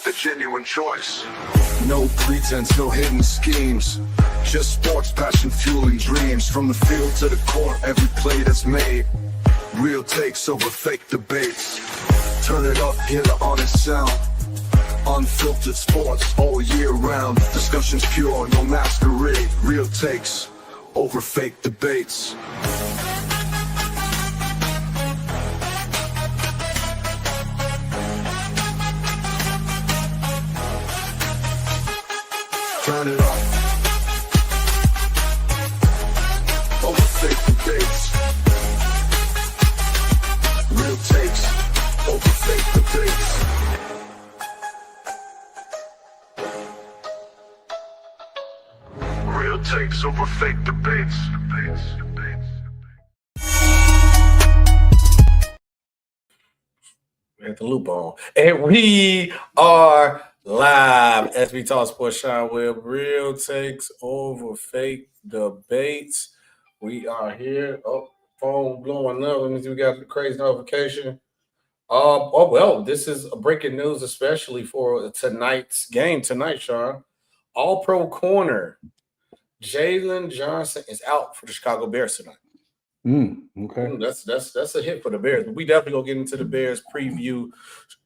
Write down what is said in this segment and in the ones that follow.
the genuine choice. No pretense, no hidden schemes. Just sports, passion, fueling dreams. From the field to the court, every play that's made. Real takes over fake debates. Turn it up, hear the honest sound. Unfiltered sports all year round. Discussions pure, no masquerade. Real takes over fake debates. Turn it up. Over fake debates. Real takes over fake debates. Real takes over fake debates. We had the loop on. And we are live as we talk sports. Sean Webb, real takes over fake debates. We are here. Oh, phone blowing up. Let me see. We got the crazy notification. This is breaking news, especially for tonight's game tonight, Sean. All-Pro corner Jalen Johnson is out for the Chicago Bears tonight. Okay. That's a hit for the Bears. But we definitely gonna get into the Bears preview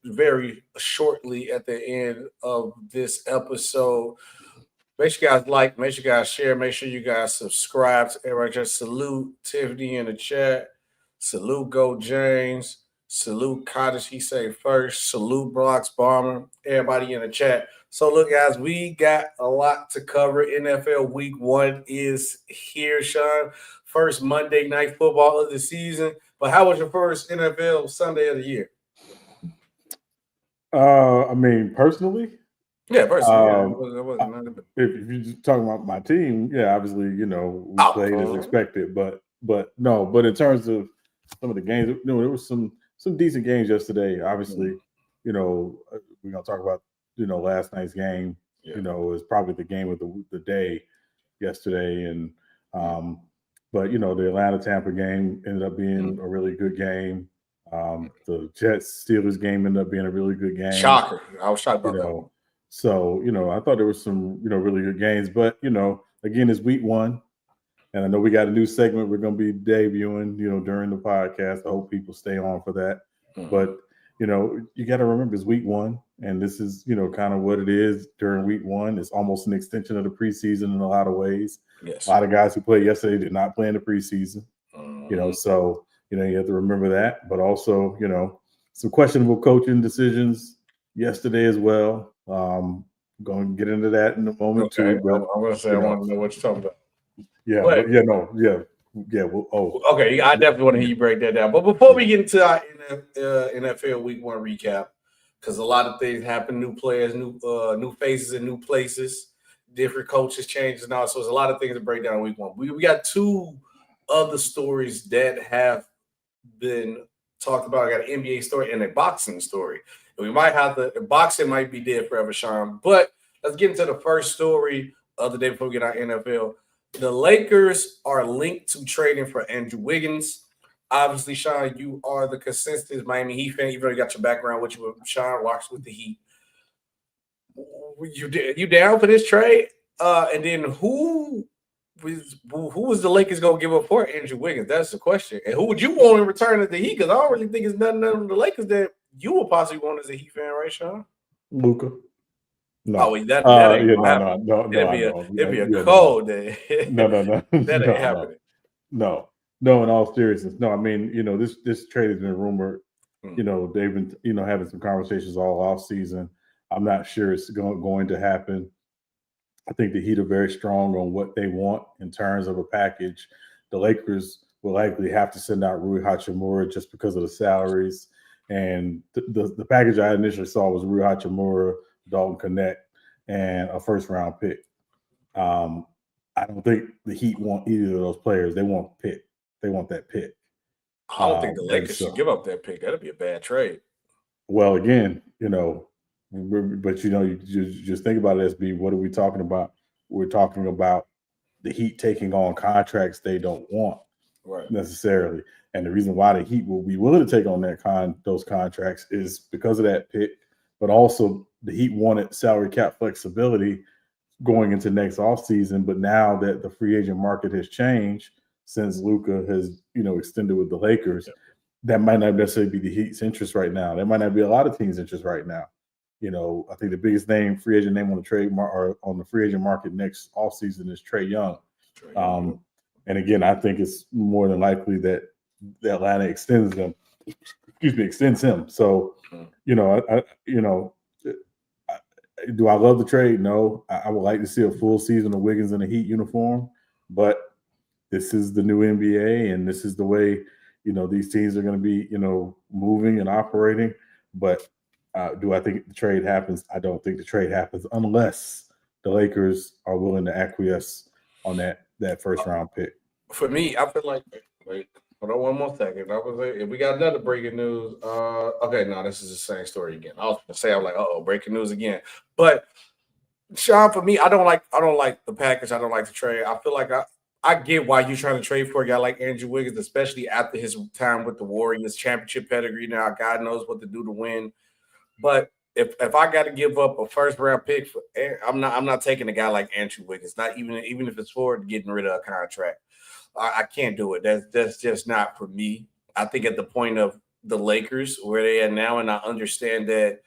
very shortly at the end of this episode. Make sure you guys like, make sure you guys share, make sure you guys subscribe to everybody. Just salute Tiffany in the chat, salute Go James, salute Cottage, he say first, salute Brock's Bomber, everybody in the chat. So look, guys, we got a lot to cover. NFL Week 1 is here, Sean. First Monday night football of the season. But how was your first NFL Sunday of the year? Personally? Yeah, personally. If you're just talking about my team, yeah, obviously, we played as expected. But in terms of some of the games, there was some decent games yesterday. Obviously, we're gonna talk about last night's game. Yeah. Was probably the game of the day yesterday, and but the Atlanta-Tampa game ended up being a really good game. The Jets-Steelers game ended up being a really good game. Shocker. I was shocked about that. So, I thought there was some, really good games. But, again, it's week 1. And I know we got a new segment we're going to be debuting, during the podcast. I hope people stay on for that. Mm-hmm. But, you got to remember it's week 1. And this is, kind of what it is during week 1. It's almost an extension of the preseason in a lot of ways. Yes. A lot of guys who played yesterday did not play in the preseason. Mm-hmm. So, you have to remember that. But also, some questionable coaching decisions yesterday as well. Going to get into that in a moment too. But, I'm going to say I want to know what you're talking about. Yeah, Okay, I definitely want to hear you break that down. But before we get into our NFL Week 1 recap, because a lot of things happen, new players, new faces in new places, different coaches, changes, and all. So there's a lot of things to break down in Week 1. We got 2 other stories that have been talked about. I got an NBA story and a boxing story. And we might have the boxing might be dead forever, Sean. But let's get into the first story of the day before we get our NFL. The Lakers are linked to trading for Andrew Wiggins. Obviously, Sean, you are the consistent Miami Heat fan. You've already got your background with you. Sean walks with the Heat. You down for this trade? And then who was the Lakers going to give up for Andrew Wiggins? That's the question. And who would you want in return as the Heat? Because I don't really think it's none of the Lakers that you would possibly want as a Heat fan, right, Sean? Luka. No. Oh, that ain't gonna happen. It'd be a cold day. No. That ain't happening. No. In all seriousness. No, I mean, this trade has been rumored. They've been, having some conversations all off season. I'm not sure it's going to happen. I think the Heat are very strong on what they want in terms of a package. The Lakers will likely have to send out Rui Hachimura just because of the salaries. And the package I initially saw was Rui Hachimura, Dalton Knecht, and a first-round pick. I don't think the Heat want either of those players. They want pick. They want that pick. I don't think the Lakers should give up that pick. That'd be a bad trade. Well, again, but you just think about it, SB. What are we talking about? We're talking about the Heat taking on contracts they don't want necessarily. And the reason why the Heat will be willing to take on those contracts is because of that pick, but also the Heat wanted salary cap flexibility going into next offseason, but now that the free agent market has changed since Luka has, extended with the Lakers, that might not necessarily be the Heat's interest right now. That might not be a lot of teams' interest right now. I think the biggest free agent name on the trade or on the free agent market next offseason is Trae Young. And again, I think it's more than likely that Atlanta extends him. So, do I love the trade? No. I would like to see a full season of Wiggins in a Heat uniform, but this is the new NBA, and this is the way these teams are going to be moving and operating. But do I think the trade happens? I don't think the trade happens unless the Lakers are willing to acquiesce on that first round pick. For me, I feel like wait, hold on one more second. If we got another breaking news. Okay, no, this is the same story again. I was gonna say I'm like, breaking news again. But Sean, for me, I don't like the package. I don't like the trade. I feel like I get why you're trying to trade for a guy like Andrew Wiggins, especially after his time with the Warriors, championship pedigree. Now, God knows what to do to win. But if I got to give up a first round pick, I'm not taking a guy like Andrew Wiggins. Not even if it's for getting rid of a contract. I can't do it. That's just not for me. I think at the point of the Lakers where they are now, and I understand that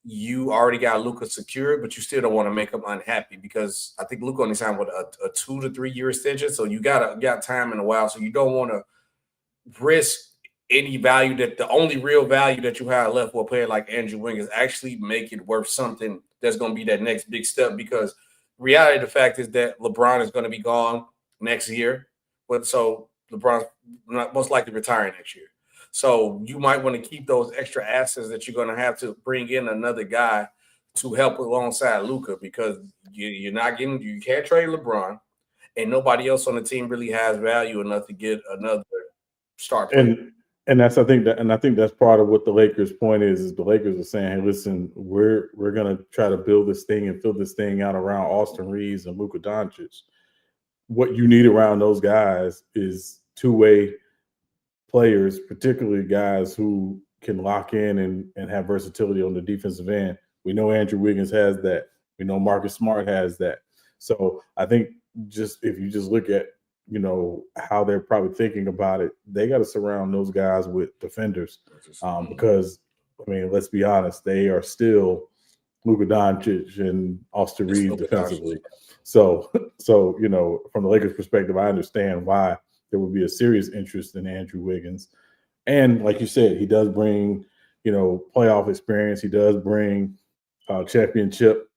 you already got Luka secured, but you still don't want to make him unhappy because I think Luka only signed with a 2 to 3 year extension. So you got time in a while. So you don't want to risk any value that the only real value that you have left for a player like Andrew Wiggins actually make it worth something that's going to be that next big step, because reality of the fact is that LeBron is going to be gone next year. But so LeBron's most likely retiring next year. So you might want to keep those extra assets that you're going to have to bring in another guy to help alongside Luka, because you can't trade LeBron, and nobody else on the team really has value enough to get another star player. And I think that's part of what the Lakers' point is the Lakers are saying, hey, listen, we're going to try to build this thing and fill this thing out around Austin Reeves and Luka Doncic. What you need around those guys is two-way players, particularly guys who can lock in and have versatility on the defensive end. We know Andrew Wiggins has that. We know Marcus Smart has that. So I think if you look at how they're probably thinking about it, they got to surround those guys with defenders, because let's be honest, they are still Luka Doncic and Austin Reeves defensively. So from the Lakers' perspective, I understand why there would be a serious interest in Andrew Wiggins. And like you said, he does bring, playoff experience. He does bring championship,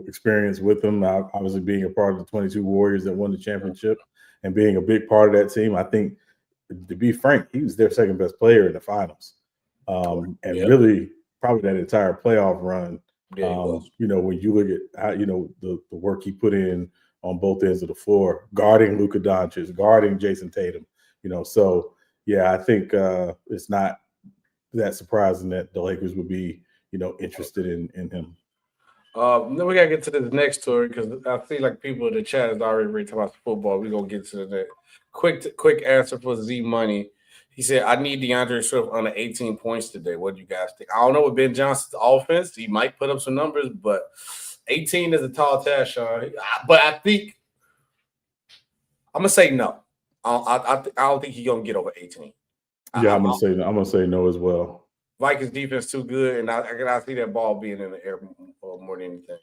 experience with him. Obviously being a part of the 22 Warriors that won the championship and being a big part of that team. I think, to be frank, he was their second best player in the finals. Really probably that entire playoff run. When you look at how, the work he put in on both ends of the floor, guarding Luka Doncic, guarding Jason Tatum, so I think it's not that surprising that the Lakers would be, interested in him. Then we gotta get to the next story, because I feel like people in the chat is already ready to talk about football. We're gonna get to that. Quick answer for Z Money. He said, I need DeAndre Swift under 18 points today. What do you guys think? I don't know what Ben Johnson's offense. He might put up some numbers, but 18 is a tall task, Sean. But I think I'm gonna say no. I don't think he's gonna get over 18. I'm gonna say no as well. Vikings defense too good, and I see that ball being in the air more than anything.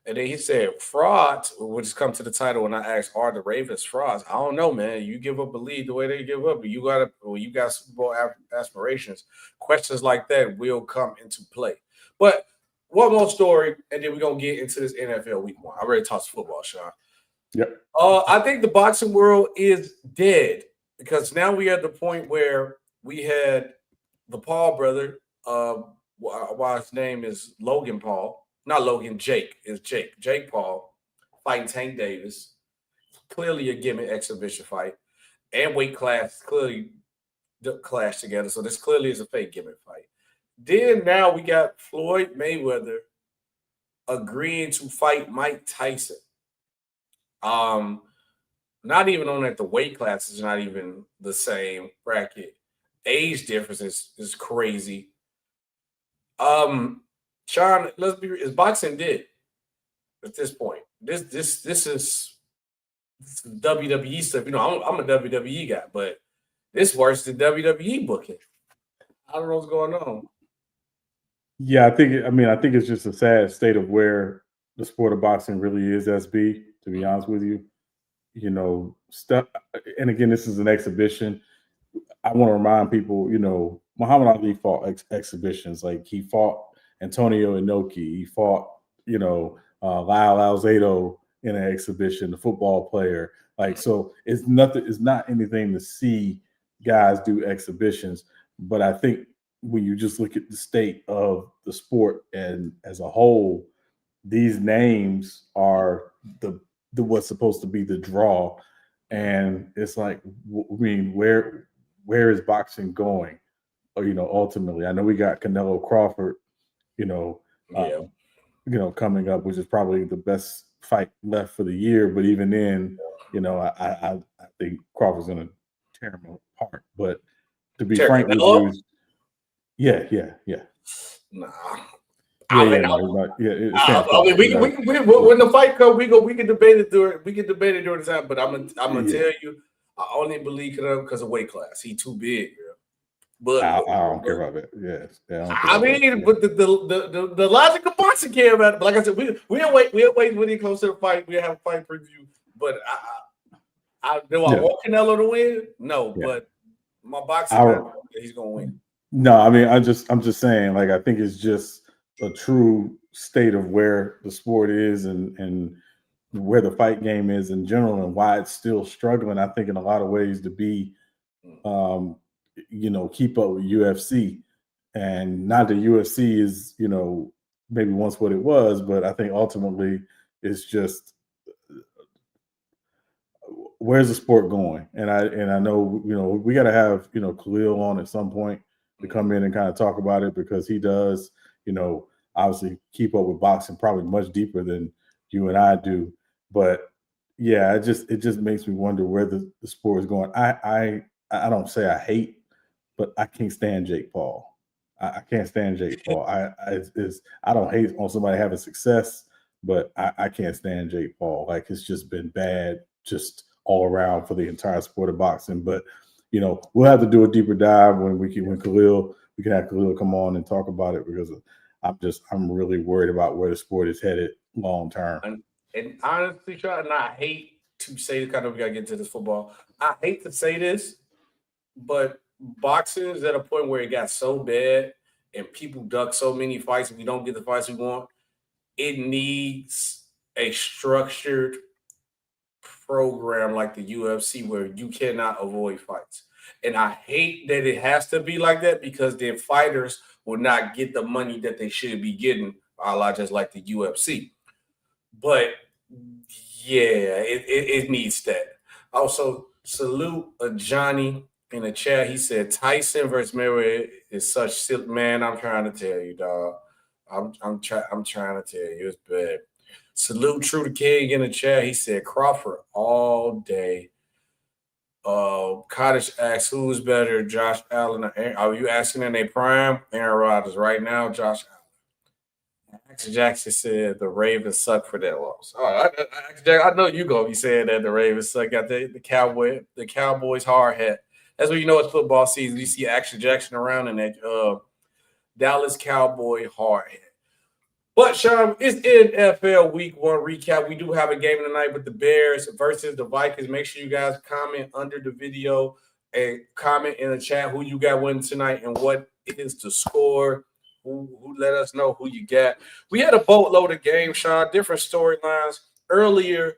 And then he said, frauds, which has come to the title, and I asked, are the Ravens frauds? I don't know, man. You give up a lead the way they give up, you got Super Bowl aspirations. Questions like that will come into play. But one more story, and then we're going to get into this NFL Week 1. I already talked football, Sean. Yep. I think the boxing world is dead, because now we are at the point where we had the Paul brother, while his name is Logan Paul. Not Logan, Jake. It's Jake. Jake Paul fighting Tank Davis. Clearly a gimmick exhibition fight. And weight class clearly clash together. So this clearly is a fake gimmick fight. Then now we got Floyd Mayweather agreeing to fight Mike Tyson. Not even on that the weight class is not even the same bracket. Age difference is crazy. Sean, let's be real. It's boxing dead at this point. This is WWE stuff. You know, I'm a WWE guy, but it's worse than WWE booking. I don't know what's going on. Yeah, I think it's just a sad state of where the sport of boxing really is, SB, to be honest with you. You know, stuff, and again, this is an exhibition. I want to remind people, you know, Muhammad Ali fought exhibitions. Like, he fought Antonio Inoki. He fought, you know, Lyle Alzado in an exhibition, the football player. Like, so it's not anything to see guys do exhibitions. But I think when you just look at the state of the sport and as a whole, these names are the what's supposed to be the draw. And it's like, I mean, where is boxing going? Or, you know, ultimately, I know we got Canelo Crawford, you know, coming up, which is probably the best fight left for the year. But even then, you know, I think Crawford's going to tear him apart. But to be frank with you, yeah. Nah. When the fight comes, we can debate it during the time. But I'm gonna tell you, I only believe Canelo because of weight class. He too big, girl. But I don't care about that. Yes, but the logic of boxing came about it. But like I said, we'll wait when he comes to the fight. We'll have a fight preview. But I want Canelo to win? No, but my boxing, he's gonna win. No, I mean, I'm just saying, like, I think it's just a true state of where the sport is and where the fight game is in general and why it's still struggling. I think in a lot of ways to be, you know, keep up with UFC, and not that UFC is, you know, maybe once what it was, but I think ultimately it's just, where's the sport going? And I know, you know, we got to have, you know, Khalil on at some point to come in and kind of talk about it, because he does, you know, obviously keep up with boxing probably much deeper than you and I do. But yeah, it just makes me wonder where the sport is going. I don't say I hate, but I can't stand Jake Paul. I can't stand Jake Paul. I don't hate on somebody having success, but I can't stand Jake Paul. Like, it's just been bad, just all around for the entire sport of boxing. But, you know, we'll have to do a deeper dive when we can have Khalil come on and talk about it, because I'm really worried about where the sport is headed long term. And honestly, Sean, and I hate to say, kind of, we gotta get to this football. I hate to say this, but boxing is at a point where it got so bad and people duck so many fights and we don't get the fights we want. It needs a structured program like the UFC where you cannot avoid fights. And I hate that it has to be like that, because then fighters will not get the money that they should be getting, a lot just like the UFC. But yeah, it needs that. Also, salute Johnny in the chat. He said Tyson versus Mayweather is such silly. Man, I'm trying to tell you, dog. I'm trying to tell you, it's bad. Salute True the King in the chat. He said Crawford all day. Cottage asks, who's better, Josh Allen or Aaron? Are you asking in a prime? Aaron Rodgers right now, Josh Allen. Axel Jackson said the Ravens suck for that loss. All right, I know you gonna be saying that the Ravens suck. Got the Cowboys hard hat. That's when you know it's football season. You see Axel Jackson around in that Dallas Cowboy hard hat. But, Sean, it's NFL Week 1 recap. We do have a game tonight with the Bears versus the Vikings. Make sure you guys comment under the video and comment in the chat who you got winning tonight and what is the score. Who let us know who you got. We had a boatload of games, Sean, different storylines. Earlier,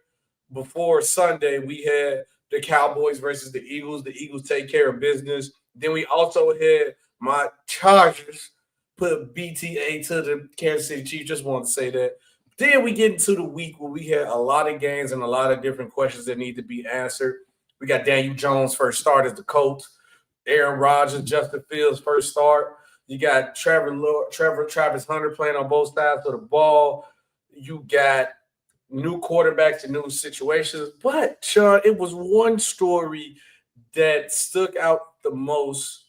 before Sunday, we had the Cowboys versus the Eagles. The Eagles take care of business. Then we also had my Chargers put BTA to the Kansas City Chiefs. Just wanted to say that. Then we get into the week where we had a lot of games and a lot of different questions that need to be answered. We got Daniel Jones' first start as the coach. Aaron Rodgers, Justin Fields' first start. You got Travis Hunter playing on both sides of the ball. You got new quarterbacks in new situations. But, Sean, it was one story that stuck out the most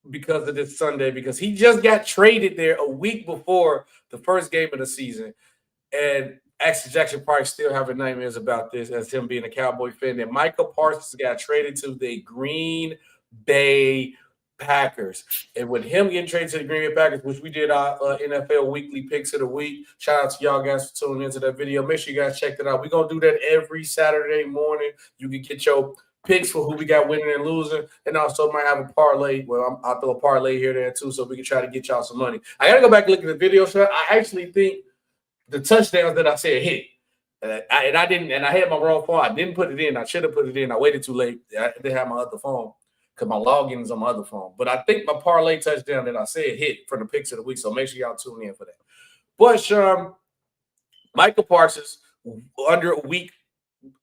because of this Sunday, because he just got traded there a week before the first game of the season. And Axel Jackson probably still having nightmares about this as him being a Cowboy fan. That Micah Parsons got traded to the Green Bay Packers. And with him getting traded to the Green Bay Packers, which we did our NFL weekly picks of the week. Shout out to y'all guys for tuning into that video. Make sure you guys check that out. We're going to do that every Saturday morning. You can get your picks for who we got winning and losing, and also might have a parlay. Well, I'll throw a parlay here there too, so we can try to get y'all some money. I got to go back and look at the video. So I actually think the touchdowns that I said hit, I didn't, and I had my wrong phone. I didn't put it in. I should have put it in. I waited too late. I didn't have my other phone because my login is on my other phone. But I think my parlay touchdown that I said hit for the picks of the week. So make sure y'all tune in for that. But Micah Parsons under a week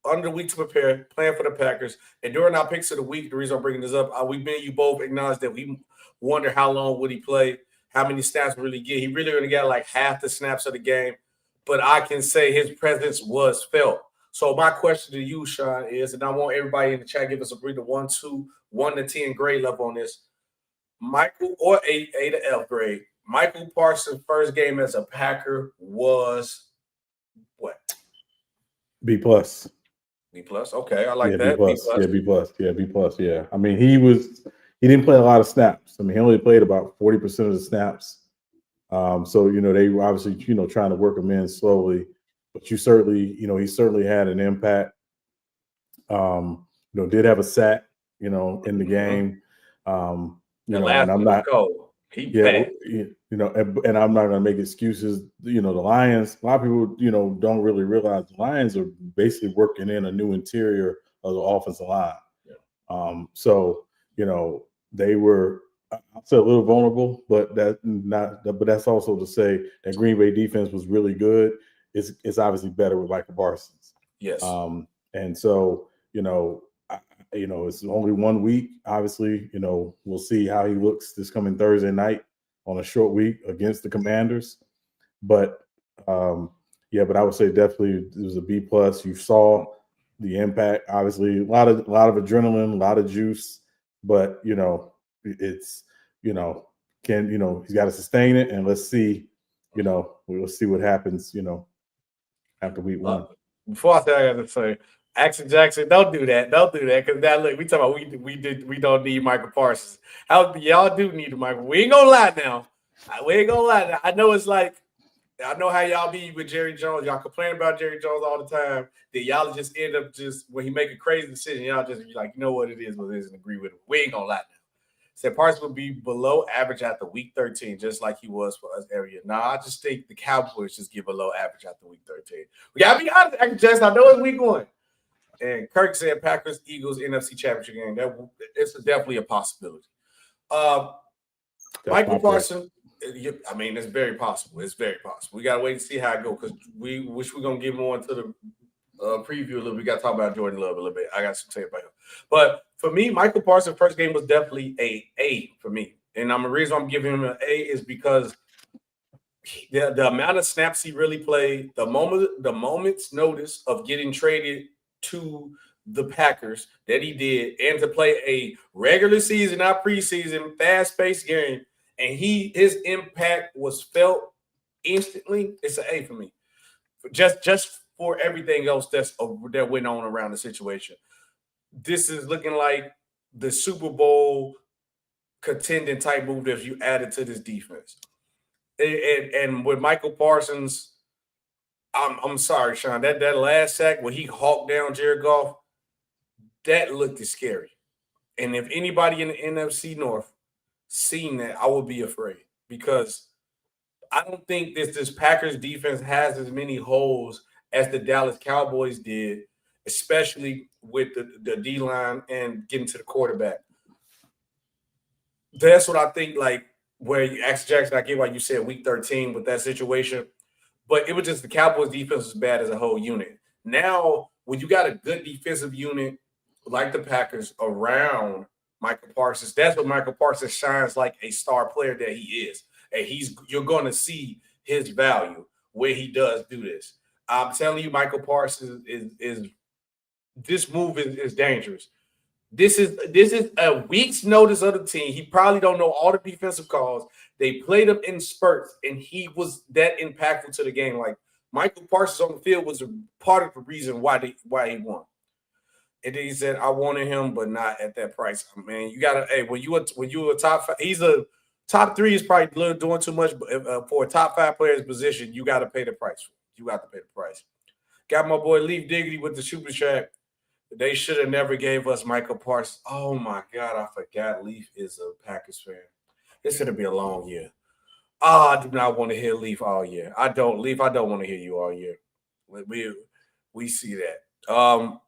to prepare, playing for the Packers. And during our picks of the week, the reason I'm bringing this up, you both acknowledge that we wonder how long would he play, how many snaps would he get. He really only got like half the snaps of the game, but I can say his presence was felt. So my question to you, Sean, is, and I want everybody in the chat give us a grade of 1 to 10 grade level on this. Michael, or A to F grade. Michael Parsons' first game as a Packer was what? B plus. B plus. Okay, I like that. B plus. Yeah, B plus. Yeah, B plus. Yeah. I mean, he didn't play a lot of snaps. I mean, he only played about 40% of the snaps. So they were obviously trying to work him in slowly, but he certainly had an impact. Did have a sack, in the game. And I'm not. And I'm not going to make excuses. The Lions, a lot of people, don't really realize the Lions are basically working in a new interior of the offensive line. Yeah. So, they were, I'll say, a little vulnerable, but that's also to say that Green Bay defense was really good. It's obviously better with Micah Parsons. Yes. And so, it's only 1 week. Obviously, we'll see how he looks this coming Thursday night on a short week against the Commanders. But but I would say definitely it was a B plus. You saw the impact. Obviously, a lot of adrenaline, a lot of juice. But it's he's got to sustain it, and let's see. We'll see what happens. After week 1. Before I say, I got to say, Axel Jackson, don't do that. Don't do that. Because now look, we talking about we don't need Micah Parsons. Y'all do need Michael. We ain't gonna lie now. We ain't gonna lie now. I know it's like, I know how y'all be with Jerry Jones. Y'all complain about Jerry Jones all the time. That y'all just end up when he make a crazy decision, y'all just be like, you know what it is, but it is, and agree with him. We ain't gonna lie now. Said Parsons would be below average after week 13, just like he was for us area. Now, I just think the Cowboys just give below average after week 13. We gotta be honest, Axel Jackson. I know it's week 1. And Kirk said Packers, Eagles, NFC Championship game. It's definitely a possibility. Michael Parsons, I mean, it's very possible. It's very possible. We got to wait and see how it goes because we wish we're going to get more into the preview a little bit. We got to talk about Jordan Love a little bit. I got some to say about him. But for me, Michael Parsons' first game was definitely A for me. And the reason I'm giving him an A is because the amount of snaps he really played, the moment's notice of getting traded to the Packers that he did, and to play a regular season, not preseason, fast-paced game, and his impact was felt instantly. It's an A for me. Just for everything else that went on around the situation. This is looking like the Super Bowl contending type move that you added to this defense. And with Michael Parsons, I'm sorry, Sean. That last sack where he hawked down Jared Goff, that looked scary. And if anybody in the NFC North seen that, I would be afraid because I don't think this Packers defense has as many holes as the Dallas Cowboys did, especially with the D-line and getting to the quarterback. That's what I think, like, where you asked Jackson, I get why you said week 13 with that situation. But it was just the Cowboys defense was bad as a whole unit. Now, when you got a good defensive unit like the Packers around Micah Parsons, that's what Micah Parsons shines like a star player that he is. And you're going to see his value where he does do this. I'm telling you, Michael Parsons is this move is dangerous. This is a week's notice of the team. He probably don't know all the defensive calls. They played him in spurts, and he was that impactful to the game. Like Michael Parsons on the field was a part of the reason why he won. And then he said, "I wanted him, but not at that price." Man, you gotta. Hey, when you a top five, he's a top 3 is probably doing too much. But for a top 5 player's position, you got to pay the price. You got to pay the price. Got my boy Leaf Diggity with the super chat. They should have never gave us Micah Parsons. Oh my God, I forgot Leaf is a Packers fan. It's gonna be a long year. I do not want to hear Leaf all year. I don't want to hear you all year. We see that.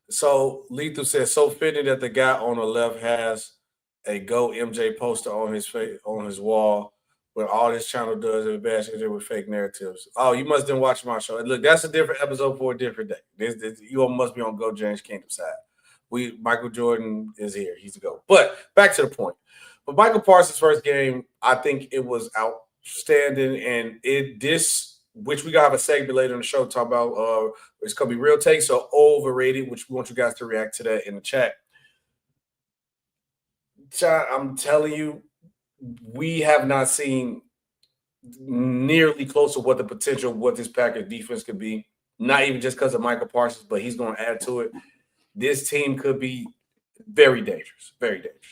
So Lethal says, so fitting that the guy on the left has a Go MJ poster on his face on his wall. But all this channel does is bash it with fake narratives. Oh, you must didn't watch my show. Look, that's a different episode for a different day. You all must be on Go James Kingdom side. Michael Jordan is here. He's the GOAT. But back to the point. But Michael Parsons' first game, I think it was outstanding. And which we gotta have a segment later in the show talk about it's gonna be real takes or overrated, which we want you guys to react to that in the chat. John, I'm telling you, we have not seen nearly close to what the potential of what this Packers defense could be. Not even just because of Micah Parsons, but he's going to add to it. This team could be very dangerous, very dangerous.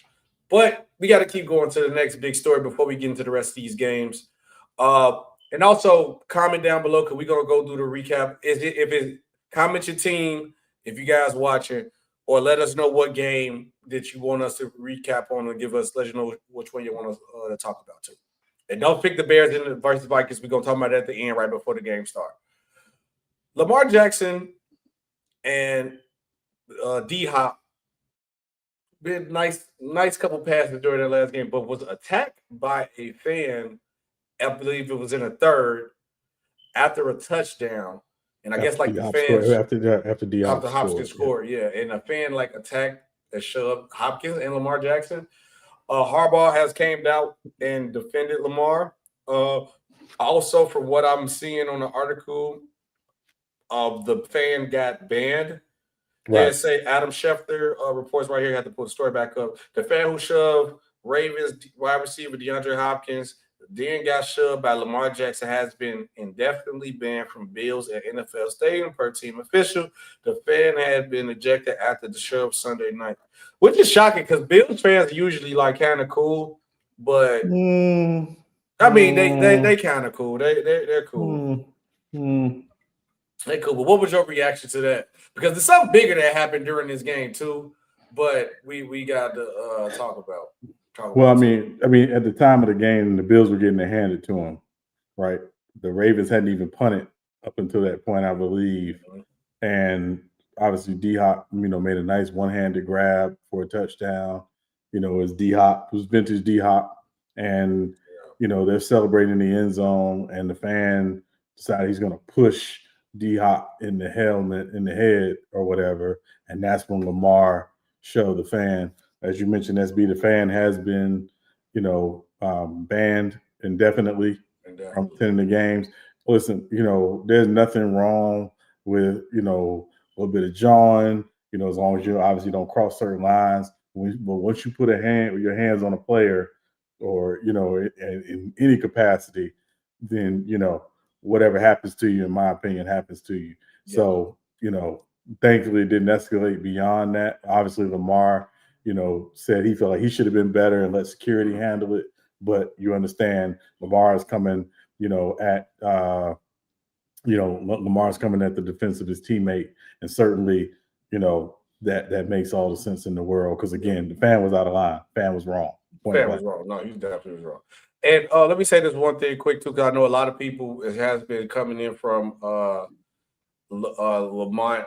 But we got to keep going to the next big story before we get into the rest of these games. And also comment down below because we're going to go through the recap. Comment your team if you guys watching, or let us know what game that you want us to recap on and let you know which one you want us to talk about too. And don't pick the Bears versus Vikings. We're going to talk about that at the end right before the game starts. Lamar Jackson and D-Hop been nice couple passes during that last game, but was attacked by a fan. I believe it was in a third after a touchdown. And I guess like the fans after Hopkins scored, yeah. And a fan like attacked and shoved Hopkins and Lamar Jackson. Harbaugh has came out and defended Lamar. Also, from what I'm seeing on the article, the fan got banned. Right. They say Adam Schefter reports right here. Had to put the story back up. The fan who shoved Ravens wide receiver DeAndre Hopkins then got shoved by Lamar Jackson has been indefinitely banned from Bills at NFL Stadium per team official. The fan has been ejected after the shove Sunday night, which is shocking because Bills fans are usually like kind of cool, but I mean they kind of cool. They're cool. They cool. But what was your reaction to that? Because there's something bigger that happened during this game too, but we got to talk about. Well, I mean, at the time of the game, the Bills were getting it handed to them, right? The Ravens hadn't even punted up until that point, I believe. And obviously, D-Hop, made a nice one-handed grab for a touchdown. It was D-Hop, it was vintage D-Hop. And, they're celebrating in the end zone, and the fan decided he's going to push D-Hop in the helmet, in the head or whatever. And that's when Lamar showed the fan. As you mentioned, SB, the fan has been, banned indefinitely from attending the games. Listen, there's nothing wrong with, a little bit of jawing, as long as you obviously don't cross certain lines. But once you put your hands on a player or, in any capacity, then, whatever happens to you, in my opinion, happens to you. Yeah. So, thankfully it didn't escalate beyond that. Obviously, Lamar, said he felt like he should have been better and let security handle it. But you understand, Lamar's coming, Lamar's coming at the defense of his teammate, and certainly, that makes all the sense in the world. Because again, the fan was out of line. Fan was wrong. Fan was wrong. No, he definitely was wrong. And let me say this one thing quick too, because I know a lot of people has been coming in from Lamont.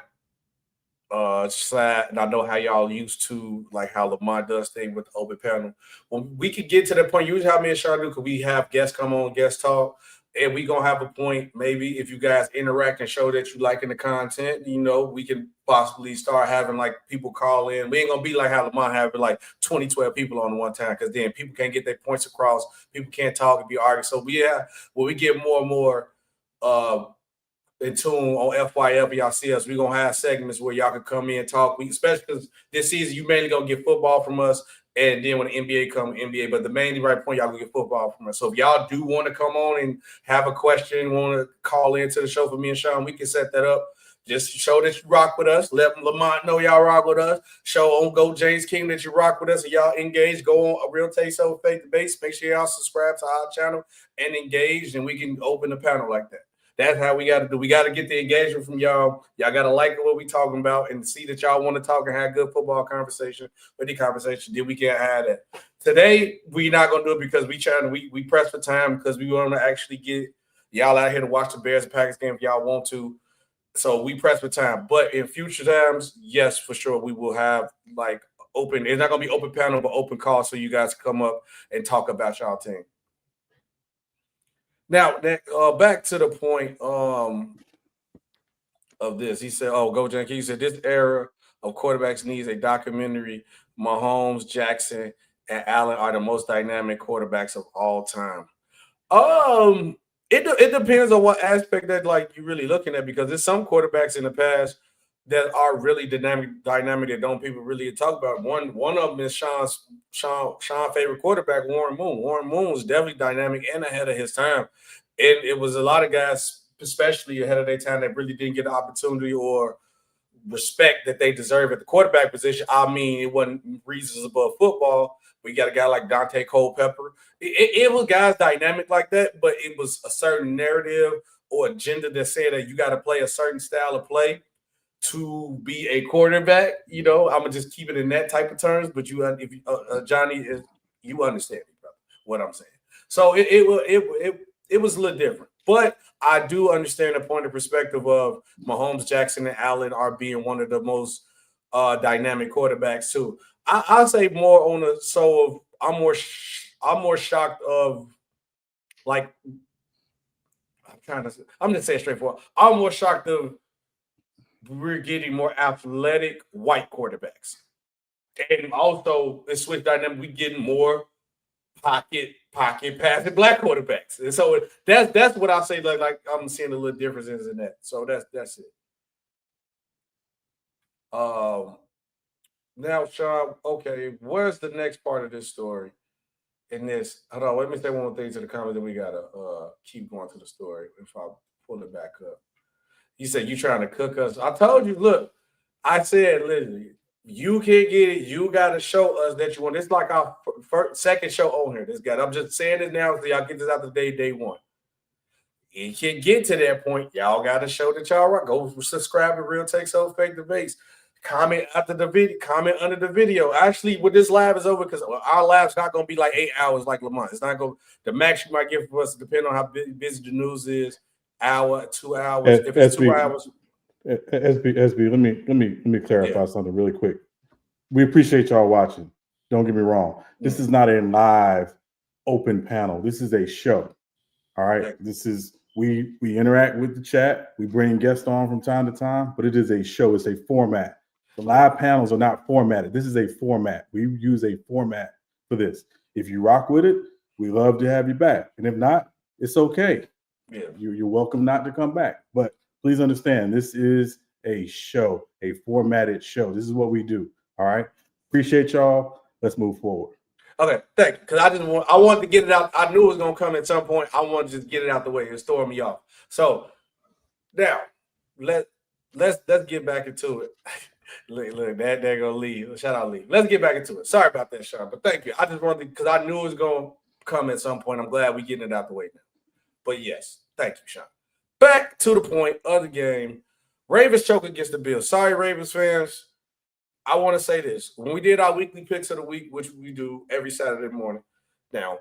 And I know how y'all used to like how Lamar does things with the open panel. When we could get to that point, usually how me and Sean do, because we have guests come on, guest talk, and we gonna have a point. Maybe if you guys interact and show that you liking the content, we can possibly start having like people call in. We ain't gonna be like how Lamar having like 20, 12 people on one time, because then people can't get their points across. People can't talk and be arguing. So when we get more and more in tune on FYF. Y'all see us. We're going to have segments where y'all can come in and talk. Especially because this season, you mainly going to get football from us. And then when the NBA comes, NBA. But the mainly right point, y'all going to get football from us. So if y'all do want to come on and have a question, want to call into the show for me and Sean, we can set that up. Just show that you rock with us. Let Lamar know y'all rock with us. Show on Go James King that you rock with us and y'all engage. Go on a Real Take So Fake Debates. Make sure y'all subscribe to our channel and engage, and we can open the panel like that. That's how we got to do. We got to get the engagement from y'all. Y'all got to like what we talking about and see that y'all want to talk and have good football conversation. With the conversation, then we can't have that. Today, we're not going to do it because we press for time because we want to actually get y'all out here to watch the Bears and Packers game if y'all want to. So we press for time. But in future times, yes, for sure, we will have like open. It's not going to be open panel, but open call so you guys come up and talk about y'all team. Now, back to the point of this. He said, Go Jan. He said, this era of quarterbacks needs a documentary. Mahomes, Jackson, and Allen are the most dynamic quarterbacks of all time. It depends on what aspect that like you're really looking at, because there's some quarterbacks in the past that are really dynamic that don't people really talk about. One of them is Sean's favorite quarterback, Warren Moon. Warren Moon was definitely dynamic and ahead of his time. And it was a lot of guys, especially ahead of their time, that really didn't get the opportunity or respect that they deserve at the quarterback position. I mean, it wasn't reasons above football. We got a guy like Dante Culpepper. It was guys dynamic like that, but it was a certain narrative or agenda that said that you got to play a certain style of play to be a quarterback. You know, I'm gonna just keep it in that type of terms. But Johnny, you understand me, brother, what I'm saying. So it was a little different, but I do understand the point of perspective of Mahomes, Jackson, and Allen are being one of the most dynamic quarterbacks too. I'll say more on the of I'm more shocked of like I'm just saying straightforward. I'm more shocked of we're getting more athletic white quarterbacks, and also in switch dynamic we getting more pocket passing black quarterbacks, and so that's what I say. Like I'm seeing a little differences in that. So that's it. Now, Sean, okay, where's the next part of this story? In this, hold on, let me say one more thing to the comment, then we gotta keep going to the story if I pull it back up. You said you trying to cook us. I told you, look, I said literally, you can't get it. You gotta show us that you want. It's like our second show on here. This guy, I'm just saying this now so y'all get this out the day one. You can't get to that point. Y'all gotta show that y'all right. Go subscribe to Real Take So Fake Debates. Comment after the video. Comment under the video. Actually, when this live is over, because our live's not going to be like 8 hours like Lamar. It's not going. The max you might get for us depending on how busy the news is. Hour, 2 hours. If it's 2 hours. SB, let me clarify something really quick. We appreciate y'all watching. Don't get me wrong. This is not a live open panel. This is a show. All right. This is we interact with the chat. We bring guests on from time to time, but it is a show. It's a format. The live panels are not formatted. This is a format. We use a format for this. If you rock with it, we love to have you back. And if not, it's okay. Yeah. You're welcome not to come back. But please understand, this is a show, a formatted show. This is what we do. All right. Appreciate y'all. Let's move forward. Okay, thank you. Because I wanted to get it out. I knew it was gonna come at some point. I wanted to just get it out the way and storm me off. So now let's get back into it. Look, that they're gonna leave. Shout out, Lee. Let's get back into it. Sorry about that, Sean, but thank you. I just wanted because I knew it was gonna come at some point. I'm glad we're getting it out the way now. But yes, thank you, Sean. Back to the point of the game. Ravens choke against the Bills. Sorry, Ravens fans. I want to say this. When we did our weekly picks of the week, which we do every Saturday morning, now,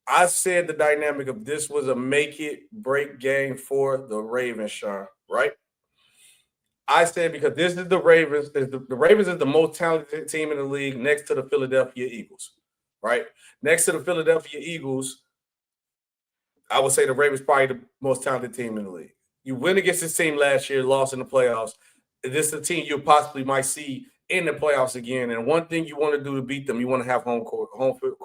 I said the dynamic of this was a make-it-break game for the Ravens, Sean, right? I said because this is the Ravens. The Ravens is the most talented team in the league next to the Philadelphia Eagles, right? Next to the Philadelphia Eagles, I would say the Ravens probably the most talented team in the league. You win against this team last year, lost in the playoffs. This is a team you possibly might see in the playoffs again. And one thing you want to do to beat them, you want to have home field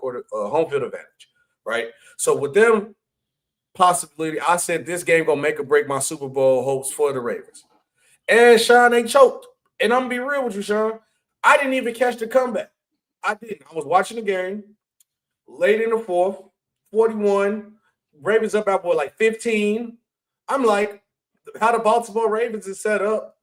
advantage, right? So with them possibility. I said this game gonna make or break my Super Bowl hopes for the Ravens. And Sean, they choked. And I'm gonna be real with you, Sean. I didn't even catch the comeback. I didn't. I was watching the game late in the fourth, 41. Ravens up by like 15. I'm like, how the Baltimore Ravens is set up.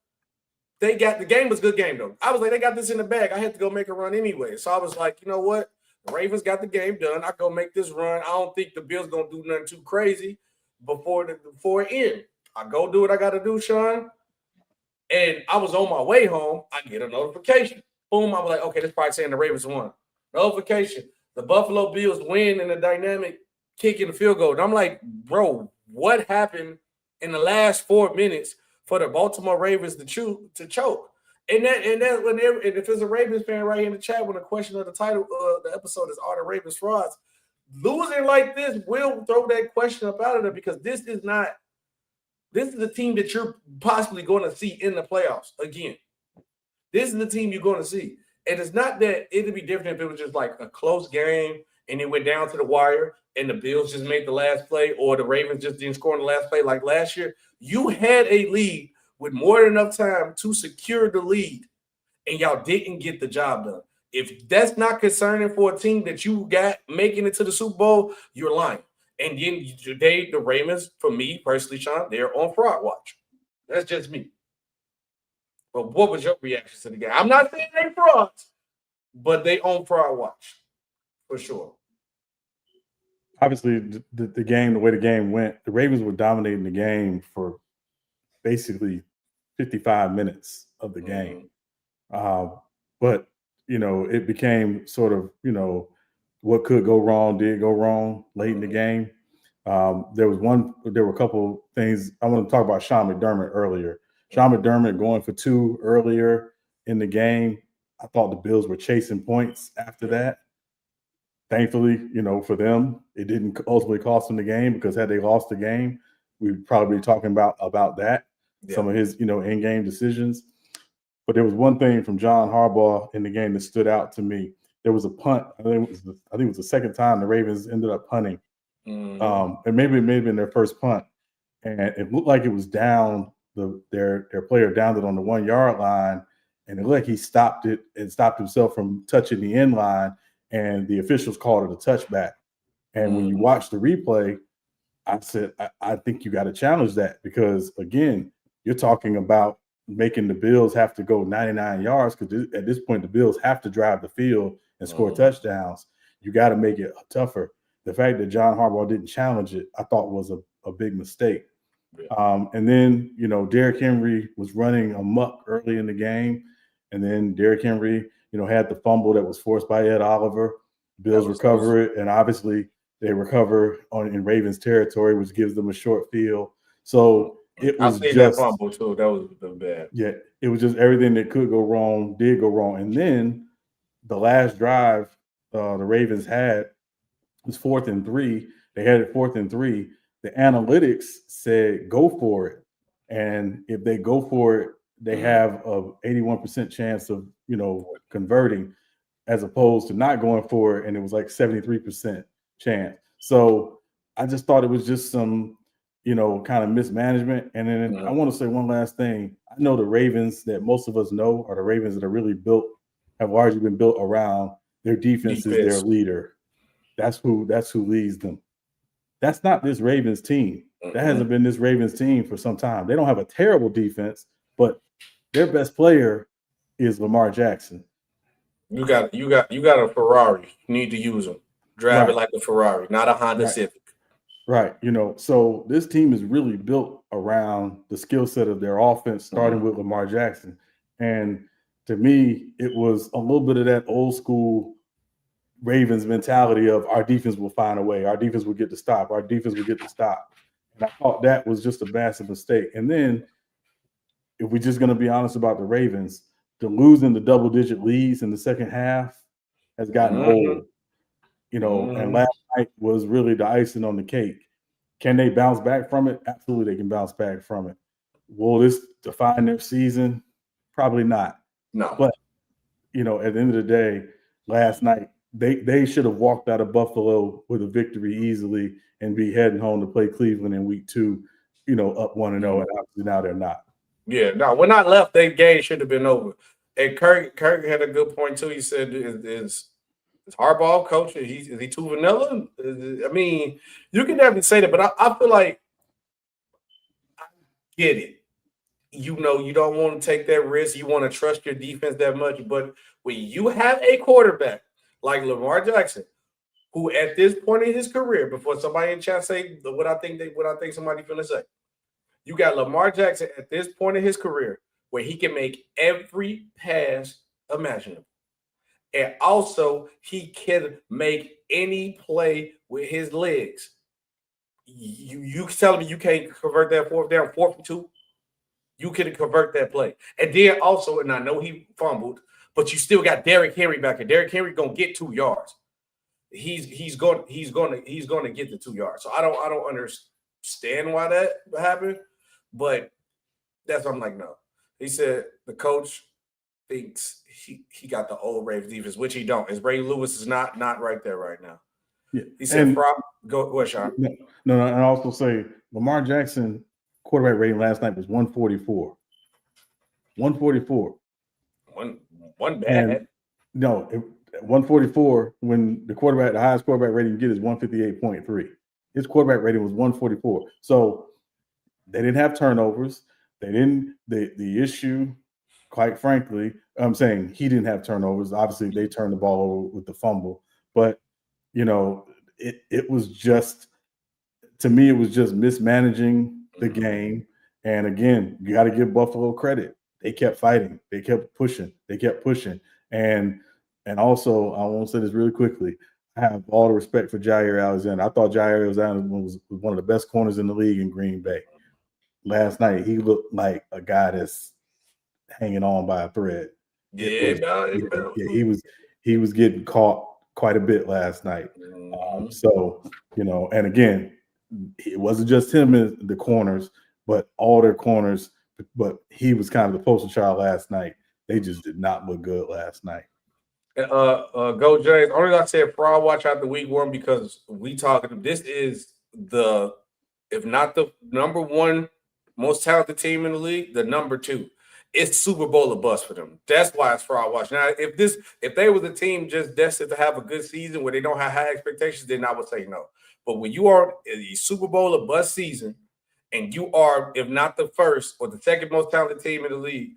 They got the game was a good game though. I was like, they got this in the bag. I had to go make a run anyway. So I was like, you know what? The Ravens got the game done. I go make this run. I don't think the Bills gonna do nothing too crazy before it ends. I go do what I gotta do, Sean. And I was on my way home. I get a notification. Boom. I was like, okay, this probably saying the Ravens won. Notification. The Buffalo Bills win in a dynamic kick in the field goal. And I'm like, bro, what happened in the last 4 minutes for the Baltimore Ravens to choke? And if there's a Ravens fan right here in the chat, when the question of the title of the episode is "Are the Ravens frauds?" Losing like this will throw that question up out of there because this is the team that you're possibly going to see in the playoffs again. This is the team you're going to see. And it's not that it'd be different if it was just like a close game and it went down to the wire and the Bills just made the last play or the Ravens just didn't score in the last play like last year. You had a lead with more than enough time to secure the lead, and y'all didn't get the job done. If that's not concerning for a team that you got making it to the Super Bowl, you're lying. And then today, the Ravens, for me personally, Sean, they're on fraud watch. That's just me. But what was your reaction to the game? I'm not saying they frauds, but they on fraud watch for sure. Obviously, the game, the way the game went, the Ravens were dominating the game for basically 55 minutes of the game. But, it became sort of, what could go wrong did go wrong late in the game. There were a couple things. I want to talk about Sean McDermott earlier. Sean McDermott going for 2 earlier in the game. I thought the Bills were chasing points after that. Thankfully, for them, it didn't ultimately cost them the game because had they lost the game, we'd probably be talking about that, some of his, in-game decisions. But there was one thing from John Harbaugh in the game that stood out to me. There was a punt. I think it was the second time the Ravens ended up punting. And maybe it may have been their first punt. And it looked like it was down, their player downed it on the 1 yard line. And it looked like he stopped it and stopped himself from touching the end line. And the officials called it a touchback. And when you watch the replay, I said, I think you got to challenge that because, again, you're talking about making the Bills have to go 99 yards because at this point the Bills have to drive the field and score touchdowns. You got to make it tougher. The fact that John Harbaugh didn't challenge it, I thought was a big mistake. And then, Derrick Henry was running amok early in the game. And then Derrick Henry, had the fumble that was forced by Ed Oliver. Bills recover it. And obviously they recover in Ravens territory, which gives them a short field. So it was that fumble too. That was bad. Yeah, it was just everything that could go wrong did go wrong. And then the last drive the Ravens had was 4th and 3. They had it 4th and 3. The analytics said go for it. And if they go for it, they have a 81% chance of, converting as opposed to not going for it. And it was like 73% chance. So I just thought it was just some, kind of mismanagement. And then I want to say one last thing. I know the Ravens that most of us know are the Ravens that are really have largely been built around their defense is their leader. That's who leads them. That's not this Ravens team. That hasn't been this Ravens team for some time. They don't have a terrible defense, but their best player is Lamar Jackson. You got a Ferrari. You need to use them. Drive it like a Ferrari, not a Honda Civic. Right. So this team is really built around the skill set of their offense, starting with Lamar Jackson. And to me, it was a little bit of that old school Ravens mentality of our defense will find a way. Our defense will get to stop. Our defense will get to stop. And I thought that was just a massive mistake. And then if we're just going to be honest about the Ravens, the losing the double-digit leads in the second half has gotten old. And last night was really the icing on the cake. Can they bounce back from it? Absolutely, they can bounce back from it. Will this define their season? Probably not. No. But, at the end of the day, last night, they should have walked out of Buffalo with a victory easily and be heading home to play Cleveland in week 2, up 1-0, and obviously now they're not. Yeah, no, when I left, that game should have been over. And Kirk had a good point too. He said, "Is Harbaugh coach? Is he too vanilla?" I mean, you can definitely say that, but I feel like I get it. You don't want to take that risk. You want to trust your defense that much, but when you have a quarterback like Lamar Jackson, who at this point in his career, before somebody in chat say what I think somebody finna say, you got Lamar Jackson at this point in his career where he can make every pass imaginable. And also, he can make any play with his legs. You telling me you can't convert that 4th and 2? You can convert that play. And then also, and I know he fumbled, but you still got Derrick Henry back here. Derrick Henry gonna get 2 yards. He's gonna get the 2 yards. So I don't understand why that happened, but that's what I'm like, no. He said the coach thinks he got the old Ravens defense, which he don't. As Ray Lewis is not right there right now. Yeah. He said, go ahead, Sean. No, and I also say Lamar Jackson quarterback rating last night was 144. 144. One bad. And 144 when the highest quarterback rating you get is 158.3. His quarterback rating was 144. So they didn't have turnovers. The issue, quite frankly, I'm saying he didn't have turnovers. Obviously, they turned the ball over with the fumble. But, it was just, to me, it was just mismanaging the game. And again, you got to give Buffalo credit. They kept fighting. They kept pushing. And also, I want to say this really quickly. I have all the respect for Jair Alexander. I thought Jair Alexander was one of the best corners in the league in Green Bay. Last night, he looked like a guy that's hanging on by a thread. He was getting caught quite a bit last night. And again, it wasn't just him in the corners, but all their corners. But he was kind of the poster child last night. They just did not look good last night. Go James. Only I said fraud watch after week 1 because we talking. This is if not the number 1 most talented team in the league, the number 2. It's Super Bowl or bust for them. That's why it's fraud watch. Now, if they was a team just destined to have a good season where they don't have high expectations, then I would say no. But when you are a Super Bowl or bust season, and you are, if not the first or the second most talented team in the league,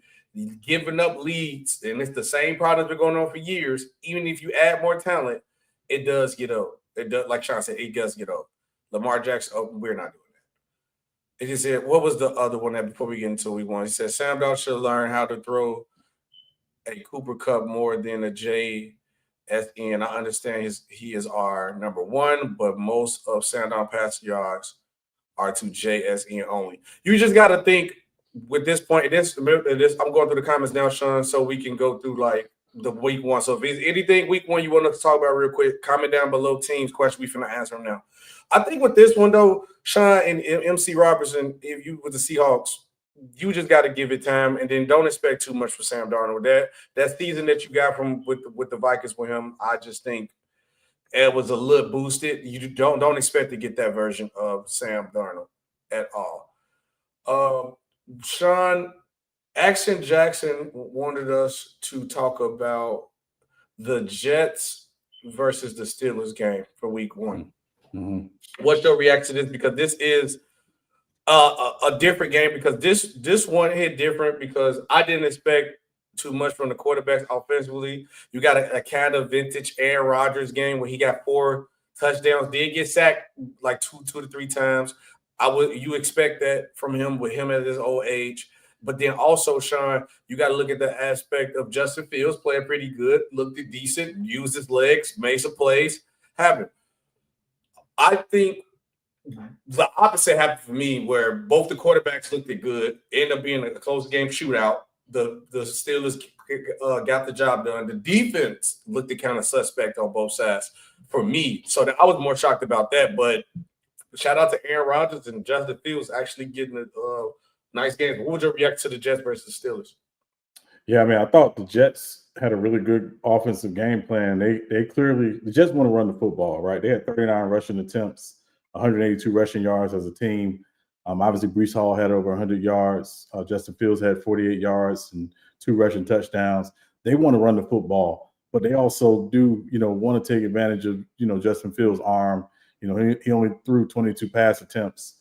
giving up leads, and it's the same product been going on for years, even if you add more talent, it does get old. It does, like Sean said, it does get old. Lamar Jackson, we're not doing that. It just said, what was the other one that before we get into week 1? He said, Standout should learn how to throw a Cooper Cup more than a JSN. I understand he is our number 1, but most of Standout pass yards are to JSN only. You just got to think with this point. I'm going through the comments now, Sean, so we can go through like the week 1. So if there's anything week 1 you want us to talk about real quick, comment down below teams question. We finna answer them now. I think with this one though, Sean and MC Robertson, if you with the Seahawks, you just got to give it time, and then don't expect too much for Sam Darnold. That season that you got from with the Vikings with him, I just think it was a little boosted. You don't expect to get that version of Sam Darnold at all. Sean, Action Jackson wanted us to talk about the Jets versus the Steelers game for week 1. Mm-hmm. What's your reaction to this? Because this is a different game, because this one hit different because I didn't expect too much from the quarterbacks offensively. You got a kind of vintage Aaron Rodgers game where he got 4 touchdowns, did get sacked like 2 to 3 times. You expect that from him with him at his old age. But then also, Sean, you got to look at the aspect of Justin Fields playing pretty good, looked decent, used his legs, made some plays. Happened. I think the opposite happened for me, where both the quarterbacks looked good, ended up being a close game shootout. The Steelers got the job done. The defense looked kind of suspect on both sides for me. So I was more shocked about that. But shout out to Aaron Rodgers and Justin Fields actually getting a nice game. What would your react to the Jets versus Steelers? Yeah, I mean, I thought the Jets had a really good offensive game plan. They clearly the Jets want to run the football, right? They had 39 rushing attempts, 182 rushing yards as a team. Obviously, Brees Hall had over 100 yards. Justin Fields had 48 yards and 2 rushing touchdowns. They want to run the football, but they also do, want to take advantage of, Justin Fields' arm. He only threw 22 pass attempts.